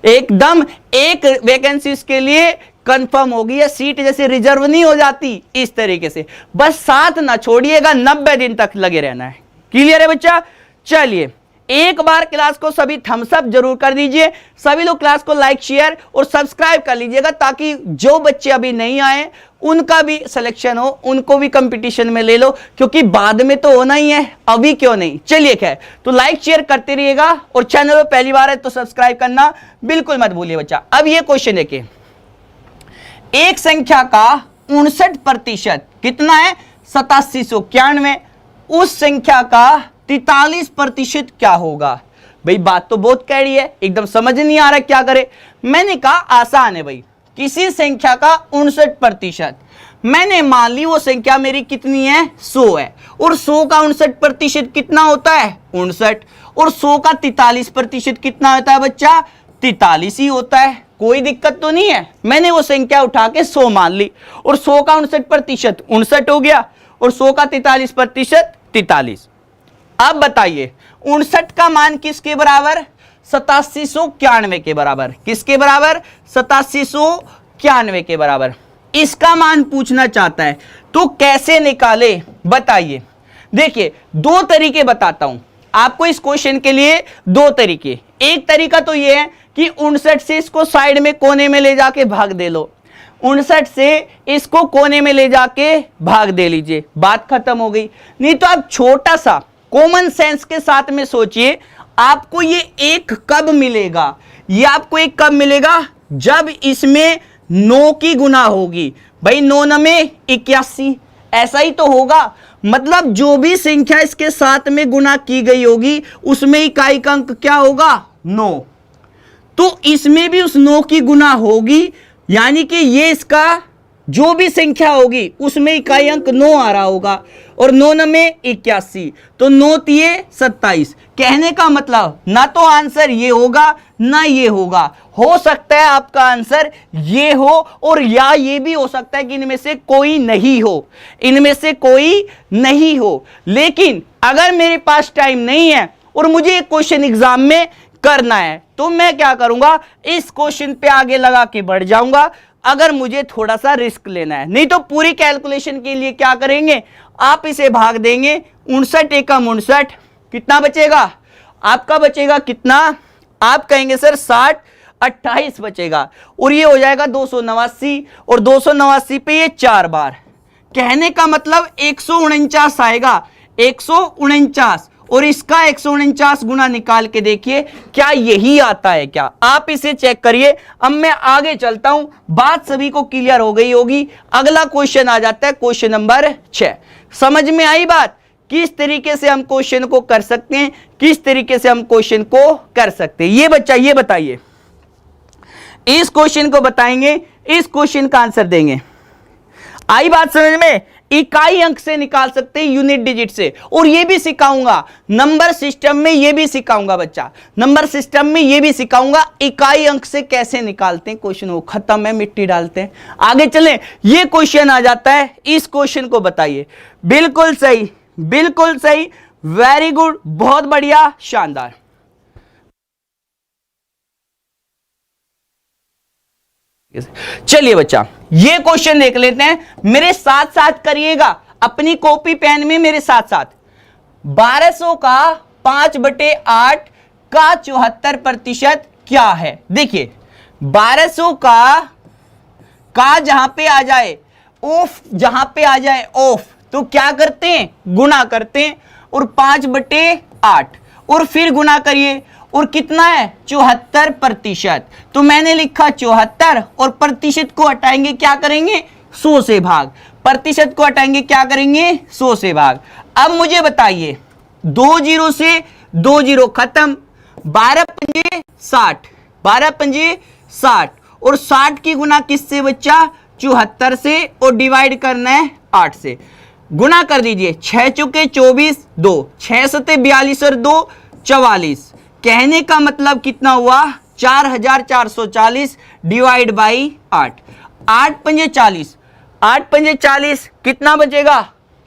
एकदम एक वैकेंसी के लिए कंफर्म हो गई है, सीट जैसे रिजर्व नहीं हो जाती, इस तरीके से। बस साथ ना छोड़िएगा, 90 दिन तक लगे रहना है। क्लियर है बच्चा? चलिए, एक बार क्लास को सभी थम्स अप जरूर कर दीजिए, सभी लोग क्लास को लाइक, शेयर और सब्सक्राइब कर लीजिएगा, ताकि जो बच्चे अभी नहीं आए उनका भी सिलेक्शन हो, उनको भी कंपटीशन में ले लो, क्योंकि बाद में तो होना ही है, अभी क्यों नहीं। चलिए खैर, तो लाइक शेयर करते रहिएगा और चैनल पर पहली बार है तो सब्सक्राइब करना बिल्कुल मत भूलिए बच्चा। अब ये क्वेश्चन देखिए, एक संख्या का 59% कितना है? 8791। उस संख्या का 43% क्या होगा? भाई बात तो बहुत कैडी है, एकदम समझ नहीं आ रहा क्या करे। मैंने कहा आसान है भाई, किसी संख्या का 59%, मैंने मान ली वो संख्या मेरी कितनी है? 100 है, और 100 का 59% कितना होता है? 59। और 100 का 43% कितना होता है बच्चा? 43 ही होता है। कोई दिक्कत तो नहीं है। मैंने वो संख्या उठा के 100 मान ली, और 100 का 59% 59 हो गया, और 100 का 43% 43। अब बताइए 59 का मान किसके बराबर? 8791 के बराबर। किसके बराबर? 8791 के बराबर। इसका मान पूछना चाहता है तो कैसे निकाले बताइए। देखिए, दो तरीके बताता हूं आपको इस क्वेश्चन के लिए, दो तरीके। एक तरीका तो ये है कि 59 से इसको साइड में कोने में ले जाके भाग दे लो, 59 से इसको कोने में ले जाके भाग दे लीजिए, बात खत्म हो गई। नहीं तो आप छोटा सा कॉमन सेंस के साथ में सोचिए, आपको ये एक कब मिलेगा? ये आपको एक कब मिलेगा? जब इसमें 9 की गुना होगी। भाई 9 में 81, ऐसा ही तो होगा, मतलब जो भी संख्या इसके साथ में गुना की गई होगी उसमें इकाई का अंक क्या होगा 9, तो इसमें भी उस 9 की गुना होगी, यानी कि ये इसका जो भी संख्या होगी उसमें इकाई अंक 9 आ रहा होगा, और 9 9 में 81, तो 9 तिये 27। कहने का मतलब ना तो आंसर ये होगा ना ये होगा, हो सकता है आपका आंसर ये हो और या ये भी हो सकता है कि इनमें से कोई नहीं हो, इनमें से कोई नहीं हो। लेकिन अगर मेरे पास टाइम नहीं है और मुझे एक क्वेश्चन एग्जाम में करना है तो मैं क्या करूंगा, इस क्वेश्चन पे आगे लगा के बढ़ जाऊंगा अगर मुझे थोड़ा सा रिस्क लेना है। नहीं तो पूरी कैलकुलेशन के लिए क्या करेंगे, आप इसे भाग देंगे 59 एकम 59, कितना बचेगा आपका, बचेगा कितना, आप कहेंगे सर 60 28 बचेगा, और ये हो जाएगा 289, और 289 पे ये 4 बार, कहने का मतलब 149 आएगा, 149, और इसका 149 गुना निकाल के देखिए क्या यही आता है क्या, आप इसे चेक करिए। अब मैं आगे चलता हूं, बात सभी को क्लियर हो गई होगी। अगला क्वेश्चन आ जाता है क्वेश्चन नंबर 6। समझ में आई बात, किस तरीके से हम क्वेश्चन को कर सकते हैं, किस तरीके से हम क्वेश्चन को कर सकते हैं। ये बच्चा ये बताइए, इस क्वेश्चन को बताएंगे, इस क्वेश्चन का आंसर देंगे। आई बात समझ में, इकाई अंक से निकाल सकते हैं, यूनिट डिजिट से, और ये भी सिखाऊंगा नंबर सिस्टम में, ये भी सिखाऊंगा बच्चा, नंबर सिस्टम में ये भी सिखाऊंगा इकाई अंक से कैसे निकालते हैं। क्वेश्चन वो खत्म है, मिट्टी डालते हैं। आगे चलें, ये क्वेश्चन आ जाता है, इस क्वेश्चन को बताइए। बिल्कुल सही, बिल्कुल सही, वेरी गुड, बहुत बढ़िया, शानदार। चलिए बच्चा ये क्वेश्चन देख लेते हैं, मेरे साथ साथ करिएगा, अपनी कॉपी पेन में मेरे साथ साथ। 1200 का 5/8 का 74% क्या है। देखिए 1200 का जहां पे आ जाए ऑफ, जहां पे आ जाए ऑफ, तो क्या करते हैं, गुना करते हैं, और 5/8 और फिर गुना करिए, और कितना है 74%। तो मैंने लिखा 74, और प्रतिशत को हटाएंगे क्या करेंगे 100 से भाग, प्रतिशत को हटाएंगे क्या करेंगे 100 से भाग। अब मुझे बताइए 2 0 से 2 0 खत्म, 12 पंजे 60, 12 पंजे 60, और 60 की गुना किससे बच्चा 74 से, और डिवाइड करना है 8 से। गुना कर दीजिए, 6 चौके 24, 2 6 सते 42 और 2 44, कहने का मतलब कितना हुआ 4440 डिवाइड बाई 8, 8 पंजे 40, 8 पंजे 40, कितना बचेगा,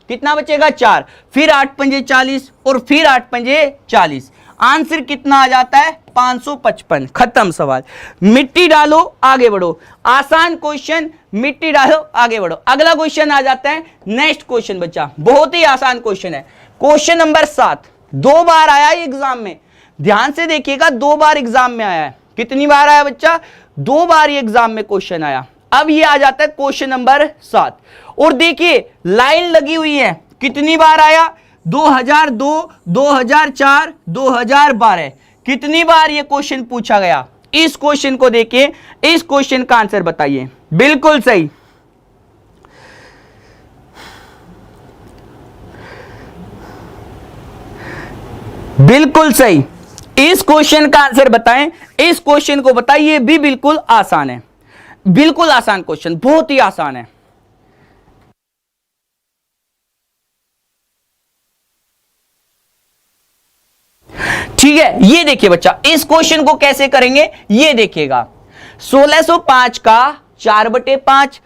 कितना बचेगा 4, फिर 8 पंजे 40, और फिर 8 पंजे 40, आंसर कितना आ जाता है 555। खत्म सवाल, मिट्टी डालो आगे बढ़ो, आसान क्वेश्चन, मिट्टी डालो आगे बढ़ो। अगला क्वेश्चन आ जाता है, नेक्स्ट क्वेश्चन बच्चा, बहुत ही आसान क्वेश्चन है, क्वेश्चन नंबर 7। 2 बार आया एग्जाम में, ध्यान से देखिएगा, 2 बार एग्जाम में आया है। कितनी बार आया बच्चा, 2 बार ये एग्जाम में क्वेश्चन आया। अब ये आ जाता है क्वेश्चन नंबर 7, और देखिए लाइन लगी हुई है, कितनी बार आया 2002, 2004, 2012, कितनी बार ये क्वेश्चन पूछा गया। इस क्वेश्चन को देखिए, इस क्वेश्चन का आंसर बताइए। बिल्कुल सही, बिल्कुल सही, इस क्वेश्चन का आंसर बताएं, इस क्वेश्चन को बताइए, भी बिल्कुल आसान है, बिल्कुल आसान क्वेश्चन, बहुत ही आसान है। ठीक है, ये देखिए बच्चा, इस क्वेश्चन को कैसे करेंगे ये देखिएगा। 1605 का 4/5,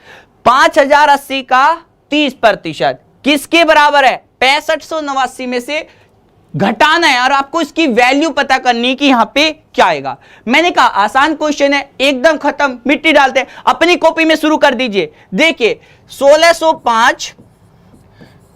5080 का 30% किसके बराबर है, 6589 में से घटाना है, और आपको इसकी वैल्यू पता करनी कि यहां पे क्या आएगा। मैंने कहा आसान क्वेश्चन है, एकदम खत्म, मिट्टी डालते हैं, अपनी कॉपी में शुरू कर दीजिए। देखिए 1605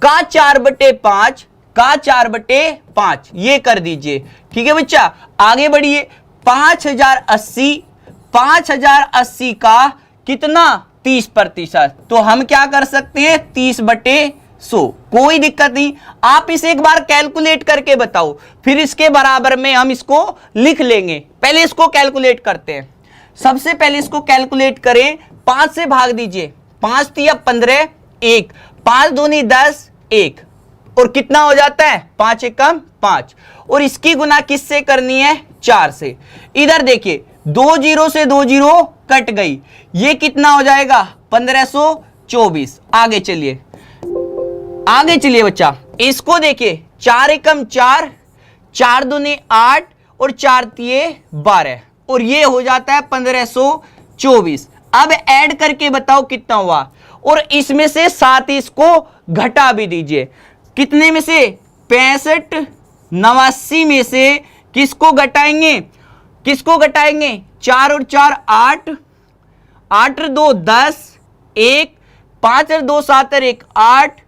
का 4/5 का 4/5 ये कर दीजिए। ठीक है बच्चा, आगे बढ़िए। 5080 का कितना 30%, तो हम क्या कर सकते हैं 30/100, कोई दिक्कत नहीं। आप इसे एक बार कैलकुलेट करके बताओ, फिर इसके बराबर में हम इसको लिख लेंगे। पहले इसको कैलकुलेट करते हैं, सबसे पहले इसको कैलकुलेट करें, 5 से भाग दीजिए, 5 तिया 15, 1, 5 दूनी 10, 1 और कितना हो जाता है 5 एकम 5 और इसकी गुना किससे करनी है 4 से। इधर देखिए 2 जीरो से 2 जीरो कट गई, ये कितना हो जाएगा 1524। आगे चलिए बच्चा, इसको देखिए 4 एकम 4, 4 दूनी 8 और 4 तिये 12 और ये हो जाता है 1524। अब ऐड करके बताओ कितना हुआ और इसमें से साथ ही इसको घटा भी दीजिए। कितने में से 65, 89 में से किसको घटाएंगे 4 और 4 8, 8 और 2 10, 1 5 और 2 7 और 1 8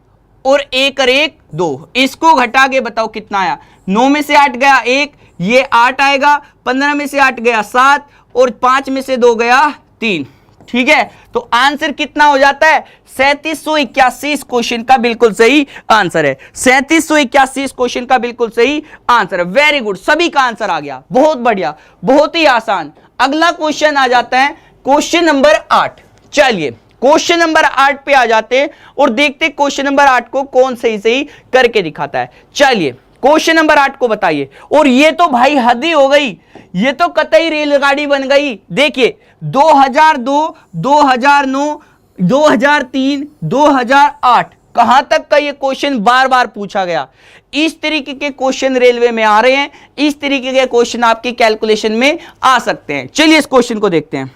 और 1 और 1 2, इसको घटा के बताओ कितना आया। 9 में से 8 गया 1, ये 8 आएगा। 15 में से 8 गया 7 और 5 में से 2 गया 3। ठीक है, तो आंसर कितना हो जाता है 3781। इस क्वेश्चन का बिल्कुल सही आंसर है 3781। इस क्वेश्चन का बिल्कुल सही आंसर है। वेरी गुड, सभी का आंसर आ गया, बहुत बढ़िया, बहुत ही आसान। अगला क्वेश्चन आ जाता है क्वेश्चन नंबर 8। चलिए क्वेश्चन नंबर 8 पे आ जाते हैं और देखते क्वेश्चन नंबर 8 को कौन सही करके दिखाता है। चलिए क्वेश्चन नंबर 8 को बताइए। और ये तो भाई हद ही हो गई, ये तो कतई रेलगाड़ी बन गई। देखिए 2002, 2009, 2003, 2008 कहां तक का ये क्वेश्चन बार बार पूछा गया। इस तरीके के क्वेश्चन रेलवे में आ रहे हैं, इस तरीके के क्वेश्चन आपकी कैलकुलेशन में आ सकते हैं। चलिए इस क्वेश्चन को देखते हैं।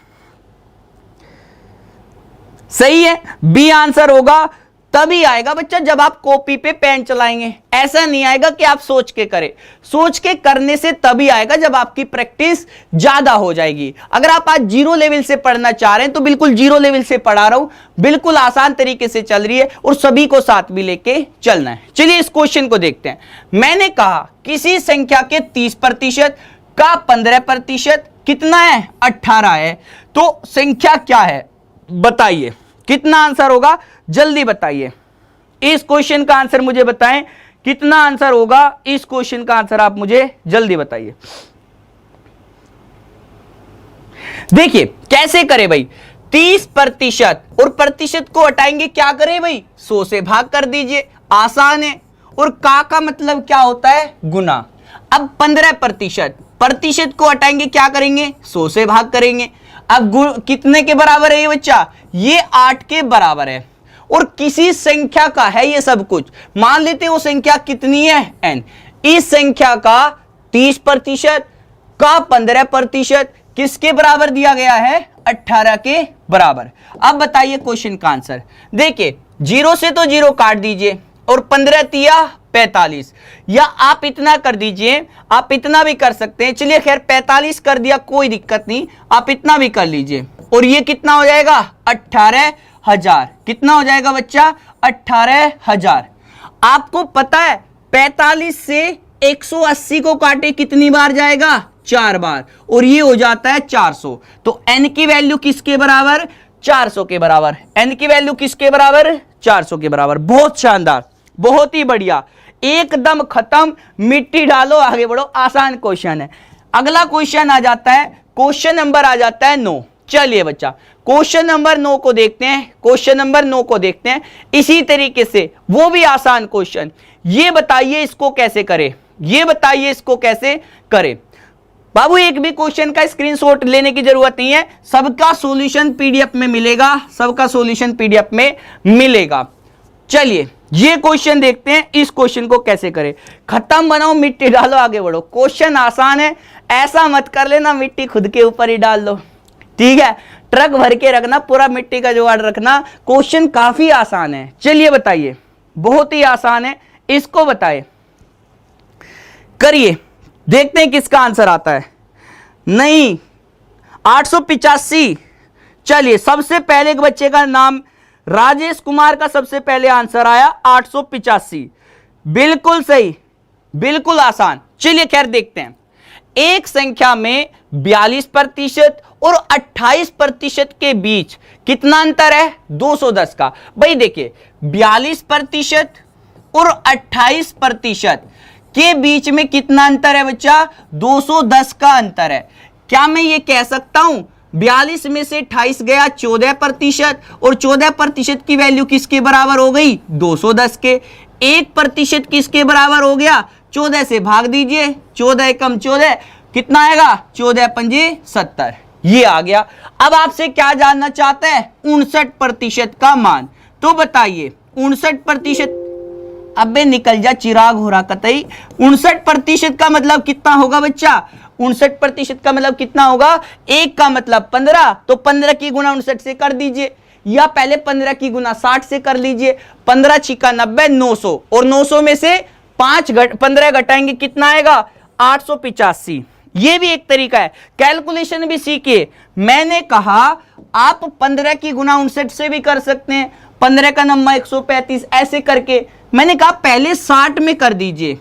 सही है, बी आंसर होगा। तभी आएगा बच्चा जब आप कॉपी पे पेन चलाएंगे, ऐसा नहीं आएगा कि आप सोच के करें। सोच के करने से तभी आएगा जब आपकी प्रैक्टिस ज्यादा हो जाएगी। अगर आप आज 0 लेवल से पढ़ना चाह रहे हैं तो बिल्कुल 0 लेवल से पढ़ा रहा हूं, बिल्कुल आसान तरीके से चल रही है और सभी को साथ भी लेके चलना है। चलिए इस क्वेश्चन को देखते हैं। मैंने कहा किसी संख्या के 30% का 15% कितना है 18 है, तो संख्या क्या है बताइए। कितना आंसर होगा जल्दी बताइए। इस क्वेश्चन का आंसर मुझे बताएं, कितना आंसर होगा इस क्वेश्चन का आंसर आप मुझे जल्दी बताइए। देखिए कैसे करें भाई, 30% और प्रतिशत को हटाएंगे, क्या करें भाई 100 से भाग कर दीजिए, आसान है। और का मतलब क्या होता है गुना। अब 15% प्रतिशत को हटाएंगे, क्या करेंगे 100 से भाग करेंगे। अब कितने के बराबर है ये बच्चा, ये 8 के बराबर है। और किसी संख्या का है ये सब कुछ, मान लेते हैं वो संख्या कितनी है n। इस संख्या का 30% का 15% किसके बराबर दिया गया है 18 के बराबर। अब बताइए क्वेश्चन का आंसर। देखिए 0 से तो 0 काट दीजिए और 15 तिया 45, या आप इतना कर दीजिए, आप इतना भी कर सकते हैं। चलिए खैर 45 कर दिया, कोई दिक्कत नहीं, आप इतना भी कर लीजिए। और ये कितना हो जाएगा 18,000। कितना हो जाएगा बच्चा 18,000। आपको पता है 45 से 180 को काटे कितनी बार जाएगा 4 बार, और ये हो जाता है 400। तो n की वैल्यू किसके बराबर 400 के बराबर। n की वैल्यू किसके बराबर 400 के बराबर। बहुत शानदार, बहुत ही बढ़िया, एकदम खत्म। मिट्टी डालो आगे बढ़ो, आसान क्वेश्चन है। अगला क्वेश्चन आ जाता है, क्वेश्चन नंबर आ जाता है 9। चलिए बच्चा क्वेश्चन नंबर 9 को देखते हैं। क्वेश्चन नंबर 9 को देखते हैं इसी तरीके से, वो भी आसान क्वेश्चन। ये बताइए इसको कैसे करें, ये बताइए इसको कैसे करें। बाबू एक भी क्वेश्चन का स्क्रीनशॉट लेने की जरूरत नहीं है, सबका सॉल्यूशन पीडीएफ में मिलेगा, सबका सॉल्यूशन पीडीएफ में मिलेगा। चलिए ये क्वेश्चन देखते हैं, इस क्वेश्चन को कैसे करें। खत्म बनाओ, मिट्टी डालो, आगे बढ़ो। क्वेश्चन आसान है, ऐसा मत कर लेना मिट्टी खुद के ऊपर ही डाल दो, ठीक है। ट्रक भर के रखना, पूरा मिट्टी का जुगाड़ रखना। क्वेश्चन काफी आसान है। चलिए बताइए, बहुत ही आसान है, इसको बताइए, करिए, देखते हैं किसका आंसर आता है। नहीं 885। चलिए सबसे पहले एक बच्चे का नाम राजेश कुमार का सबसे पहले आंसर आया 885। बिल्कुल सही, बिल्कुल आसान। चलिए खैर देखते हैं। एक संख्या में 42% और 28% के बीच कितना अंतर है 210 का। भाई देखिए 42% और 28% के बीच में कितना अंतर है बच्चा 210 का अंतर है। क्या मैं ये कह सकता हूं 42 में से 28 गया 14%, और 14% की वैल्यू किसके बराबर हो गई? 210 के। 1% किसके बराबर हो गया? 14 से भाग दीजिए, 14 एकम 14, कितना आएगा? 14 पंजे 70, ये आ गया। अब आपसे क्या जानना चाहते हैं? 59% का मान। तो बताइए 59%, अबे निकल जा चिराग हो रहा कतई। 59% का मतलब कितना होगा बच्चा? 59% का मतलब कितना होगा? 1 का मतलब 15, तो 15 की गुणा 59 से कर दीजिए, या पहले 15 की गुना 60 से कर लीजिए। 15 छिका 90, 900, और 900 में से 15 घटाएंगे, कितना आएगा? 885। ये भी एक तरीका है, कैलकुलेशन भी सीखिए। मैंने कहा आप 15 की गुना 59 से भी कर सकते हैं, 15 का नंबर 135, ऐसे करके। मैंने कहा पहले 60 में कर दीजिए,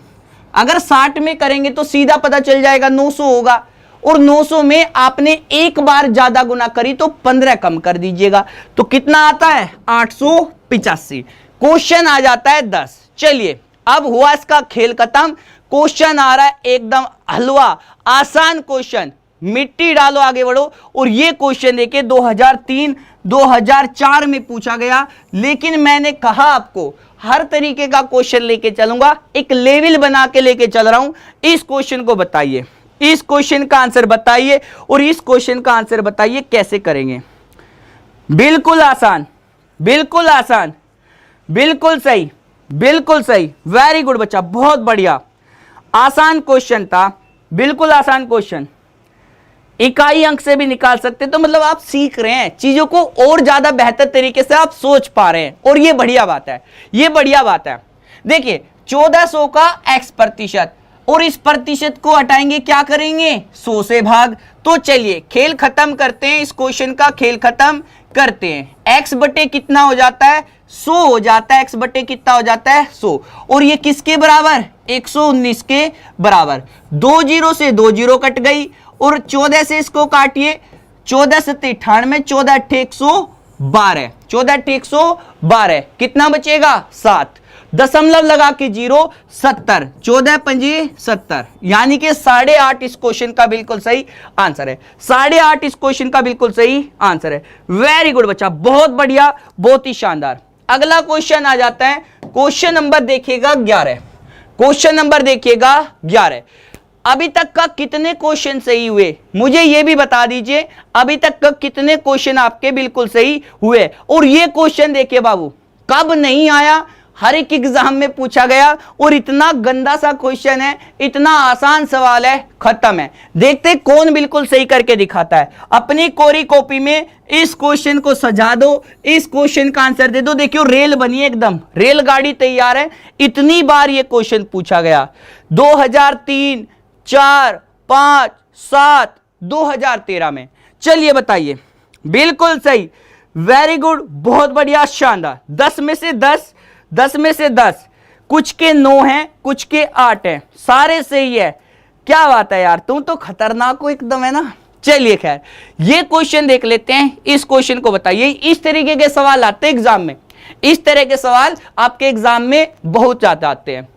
अगर 60 में करेंगे तो सीधा पता चल जाएगा 900 होगा, और 900 में आपने एक बार ज्यादा गुना करी तो 15 कम कर दीजिएगा, तो कितना आता है? 885। क्वेश्चन आ जाता है 10। चलिए अब हुआ इसका खेल खत्म। क्वेश्चन आ रहा है एकदम हलवा, आसान क्वेश्चन, मिट्टी डालो आगे बढ़ो। और ये क्वेश्चन देखिए 2003 2004 में पूछा गया, लेकिन मैंने कहा आपको हर तरीके का क्वेश्चन लेके चलूंगा, एक लेवल बना के लेके चल रहा हूं। इस क्वेश्चन को बताइए, इस क्वेश्चन का आंसर बताइए, और इस क्वेश्चन का आंसर बताइए कैसे करेंगे। बिल्कुल आसान, बिल्कुल आसान, बिल्कुल सही, बिल्कुल सही, वेरी गुड बच्चा, बहुत बढ़िया। आसान क्वेश्चन था, बिल्कुल आसान क्वेश्चन, इकाई अंक से भी निकाल सकते, तो मतलब आप सीख रहे हैं चीजों को, और ज्यादा बेहतर तरीके से आप सोच पा रहे हैं, और ये बढ़िया बात है, ये बढ़िया बात है। देखिए 1400 का x%, और इस प्रतिशत को हटाएंगे, क्या करेंगे? 100 से भाग। तो चलिए खेल खत्म करते हैं, इस क्वेश्चन का खेल खत्म करते हैं। x बटे कितना हो जाता है? 100 हो जाता है। x बटे कितना हो जाता है? 100, और ये किसके बराबर? 119 के बराबर। 2 जीरो से 2 जीरो कट गई, और 14 से इसको काटिए, 14 से 98, 14 अट्ठे 112, 14 अट्ठे 112, कितना बचेगा? 7, दशमलव लगा के 0, 70, 14 पंजे 70, यानी कि 8.5 इस क्वेश्चन का बिल्कुल सही आंसर है। 8.5 इस क्वेश्चन का बिल्कुल सही आंसर है। वेरी गुड बच्चा, बहुत बढ़िया, बहुत ही शानदार। अगला क्वेश्चन आ जाता है, क्वेश्चन नंबर देखिएगा 11। क्वेश्चन नंबर देखिएगा 11। अभी तक का कितने क्वेश्चन सही हुए, मुझे ये भी बता दीजिए, अभी तक का कितने क्वेश्चन आपके बिल्कुल सही हुए। और ये क्वेश्चन देखिए बाबू, कब नहीं आया, हर एक एग्जाम में पूछा गया, और इतना गंदा सा क्वेश्चन है, इतना आसान सवाल है, खत्म है। देखते कौन बिल्कुल सही करके दिखाता है। अपनी कोरी कॉपी में इस क्वेश्चन को सजा दो, इस क्वेश्चन का आंसर दे दो। देखियो रेल बनी है, एकदम रेलगाड़ी तैयार है। इतनी बार ये क्वेश्चन पूछा गया, 2003, 4, 5, 7, 2013 में। चलिए बताइए, बिल्कुल सही, वेरी गुड, बहुत बढ़िया, शानदार। 10 में से 10, 10 में से 10, कुछ के 9 हैं, कुछ के 8 हैं, सारे सही है। क्या बात है यार, तुम तो खतरनाक हो एकदम, है ना। चलिए खैर, ये क्वेश्चन देख लेते हैं, इस क्वेश्चन को बताइए। इस तरीके के सवाल आते हैं एग्जाम में, इस तरह के सवाल आपके एग्जाम में बहुत ज्यादा आते हैं।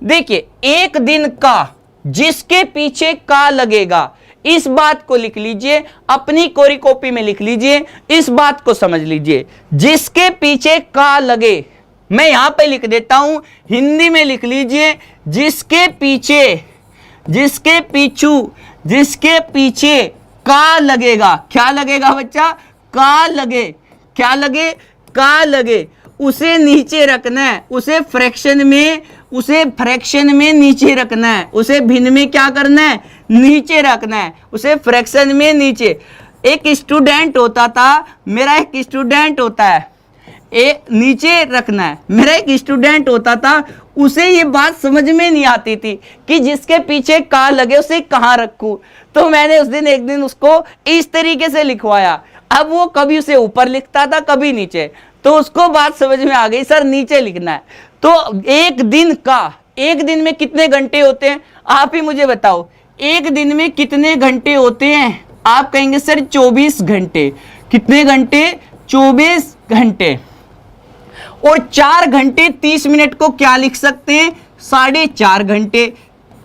देखिए, एक दिन का जिसके पीछे का लगेगा, इस बात को लिख लीजिए, अपनी कोरी कॉपी में लिख लीजिए, इस बात को समझ लीजिए। जिसके पीछे का लगे, मैं यहां पे लिख देता हूं, हिंदी में लिख लीजिए, जिसके पीछे, जिसके पीछू, जिसके पीछे का लगेगा। क्या लगेगा बच्चा? का लगे, क्या लगे? का लगे, उसे नीचे रखना है, उसे फ्रैक्शन में, उसे फ्रैक्शन में नीचे रखना है, उसे भिन्न में क्या करना है? नीचे रखना है, उसे फ्रैक्शन में नीचे। एक स्टूडेंट होता था, मेरा एक स्टूडेंट होता है, नीचे रखना है। मेरा एक स्टूडेंट होता था, उसे ये बात समझ में नहीं आती थी कि जिसके पीछे का लगे उसे कहाँ रखूं। तो मैंने उस दिन एक दिन उसको इस तरीके से लिखवाया। अब वो कभी उसे ऊपर लिखता था, कभी नीचे, तो उसको बात समझ में आ गई, सर नीचे लिखना है। तो एक दिन का, एक दिन में कितने घंटे होते हैं, आप ही मुझे बताओ, एक दिन में कितने घंटे होते हैं? आप कहेंगे सर 24 घंटे। कितने घंटे? 24 घंटे। और 4 घंटे 30 मिनट को क्या लिख सकते हैं? 4.5 घंटे।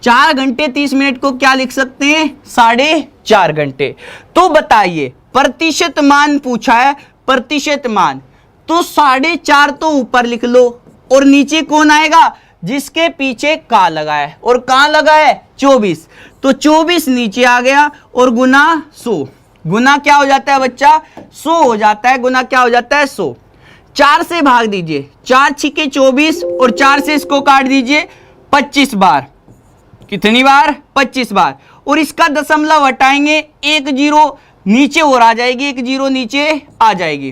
4 घंटे 30 मिनट को क्या लिख सकते हैं? 4.5 घंटे। तो बताइए प्रतिशत मान पूछा है, प्रतिशत मान, तो 4.5 तो ऊपर लिख लो और नीचे कौन आएगा, जिसके पीछे का लगा है, और कहां लगा है 24, तो 24 नीचे आ गया और गुना 100, गुना क्या हो जाता है बच्चा 100 हो जाता है, गुना क्या हो जाता है 100। 4 से भाग दीजिए, 4 छिके 24 और 4 से इसको काट दीजिए 25 बार, कितनी बार 25 बार, और इसका दशमलव हटाएंगे, 1 0 नीचे और आ जाएगी, 1 0 नीचे आ जाएगी।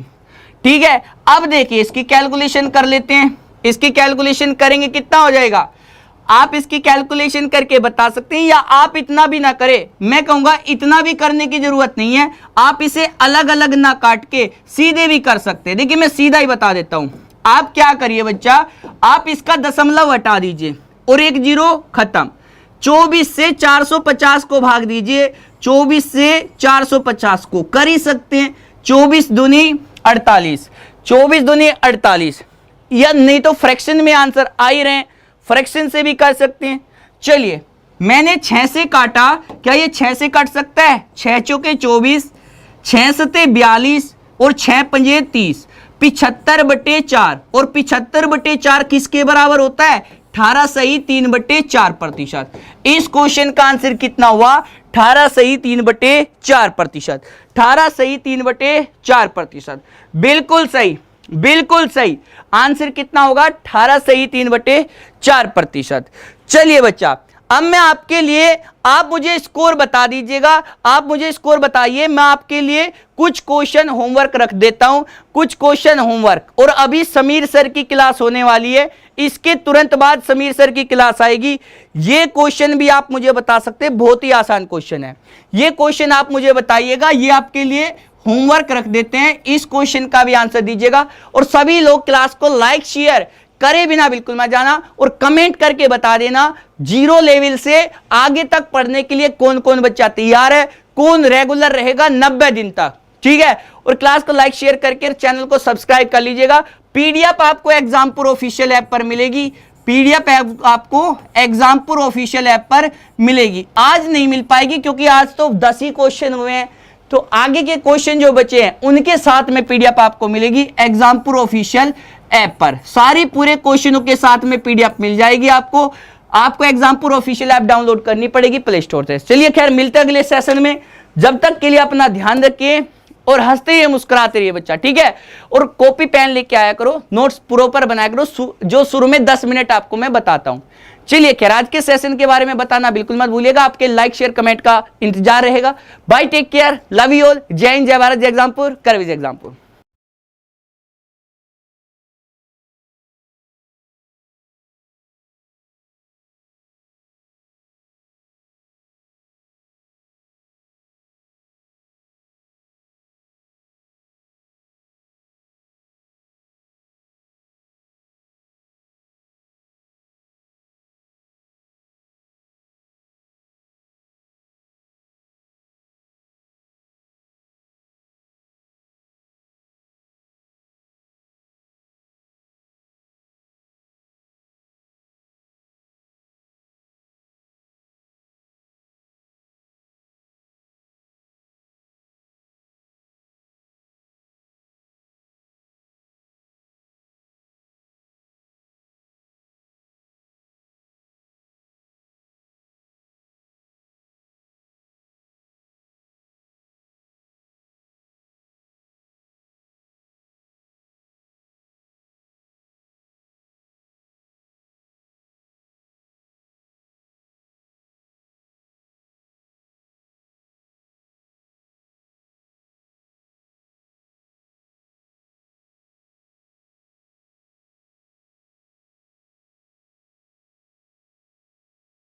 ठीक है, अब देखिए इसकी कैलकुलेशन कर लेते हैं, इसकी कैलकुलेशन करेंगे कितना हो जाएगा, आप इसकी कैलकुलेशन करके बता सकते हैं, या आप इतना भी ना करें, मैं कहूंगा इतना भी करने की जरूरत नहीं है, आप इसे अलग अलग ना काट के सीधे भी कर सकते हैं। देखिए मैं सीधा ही बता देता हूं, आप क्या करिए बच्चा, आप इसका दशमलव हटा दीजिए और 1 0 खत्म, 24 से 450 को भाग दीजिए, 24 से 450 को कर ही सकते हैं, 24 दूनी 48, 24 दूनी 48, या नहीं तो फ्रैक्शन में आंसर आ ही रहे हैं, फ्रैक्शन से भी कर सकते हैं। चलिए मैंने 6 से काटा, क्या ये 6 से कट सकता है, 6 चौके 24, 6 सते 42 और 6 पंजे 30, 75/4, और 75/4 किसके बराबर होता है, 18 सही 3/4%। इस क्वेश्चन का आंसर कितना हुआ, 18 सही 3/4%, 18 सही 3/4%, बिल्कुल सही, बिल्कुल सही, आंसर कितना होगा 18 सही 3/4%। चलिए बच्चा, अब मैं आपके लिए, आप मुझे स्कोर बता दीजिएगा, आप मुझे स्कोर बताइए, मैं आपके लिए कुछ क्वेश्चन होमवर्क रख देता हूं, कुछ क्वेश्चन होमवर्क, और अभी समीर सर की क्लास होने वाली है, इसके तुरंत बाद समीर सर की क्लास आएगी। ये क्वेश्चन भी आप मुझे बता सकते हैं, बहुत ही आसान क्वेश्चन है, ये क्वेश्चन आप मुझे बताइएगा, ये आपके लिए होमवर्क रख देते हैं, इस क्वेश्चन का भी आंसर दीजिएगा, और सभी लोग क्लास को लाइक शेयर करे बिना बिल्कुल मत जाना, और कमेंट करके बता देना 0 लेवल से आगे तक पढ़ने के लिए कौन कौन बच्चा तैयार है, कौन रेगुलर रहेगा 90 दिन तक। ठीक है, और क्लास को लाइक शेयर करके चैनल को सब्सक्राइब कर लीजिएगा। पीडीएफ आपको एग्जामपुर ऑफिशियल ऐप पर मिलेगी, पीडीएफ आपको एग्जामपुर ऑफिशियल ऐप पर मिलेगी। आज नहीं मिल पाएगी क्योंकि आज तो 10 ही क्वेश्चन हुए हैं, तो आगे के क्वेश्चन जो बचे हैं उनके साथ में पीडीएफ आपको मिलेगी एग्जामपुर ऑफिशियल ऐप पर, सारी पूरे क्वेश्चनों के साथ में पीडीएफ मिल जाएगी आपको एग्जामपुर ऑफिशियल ऐप डाउनलोड करनी पड़ेगी प्ले स्टोर से। चलिए खैर, मिलते हैं अगले सेशन में, जब तक के लिए अपना ध्यान रखिए और हंसते रहिए, मुस्कुराते रहिए बच्चा, ठीक है, और कॉपी पेन लेके आया करो, नोट्स प्रॉपर बनाया करो, जो शुरू में 10 मिनट आपको मैं बताता हूं। चलिए खैर, आज के सेशन के बारे में बताना बिल्कुल मत भूलिएगा, आपके लाइक शेयर कमेंट का इंतजार रहेगा। Bye, take care, love you all, जय हिंद, जय भारत, जय एग्जामपुर, कर विजय एग्जामपुर।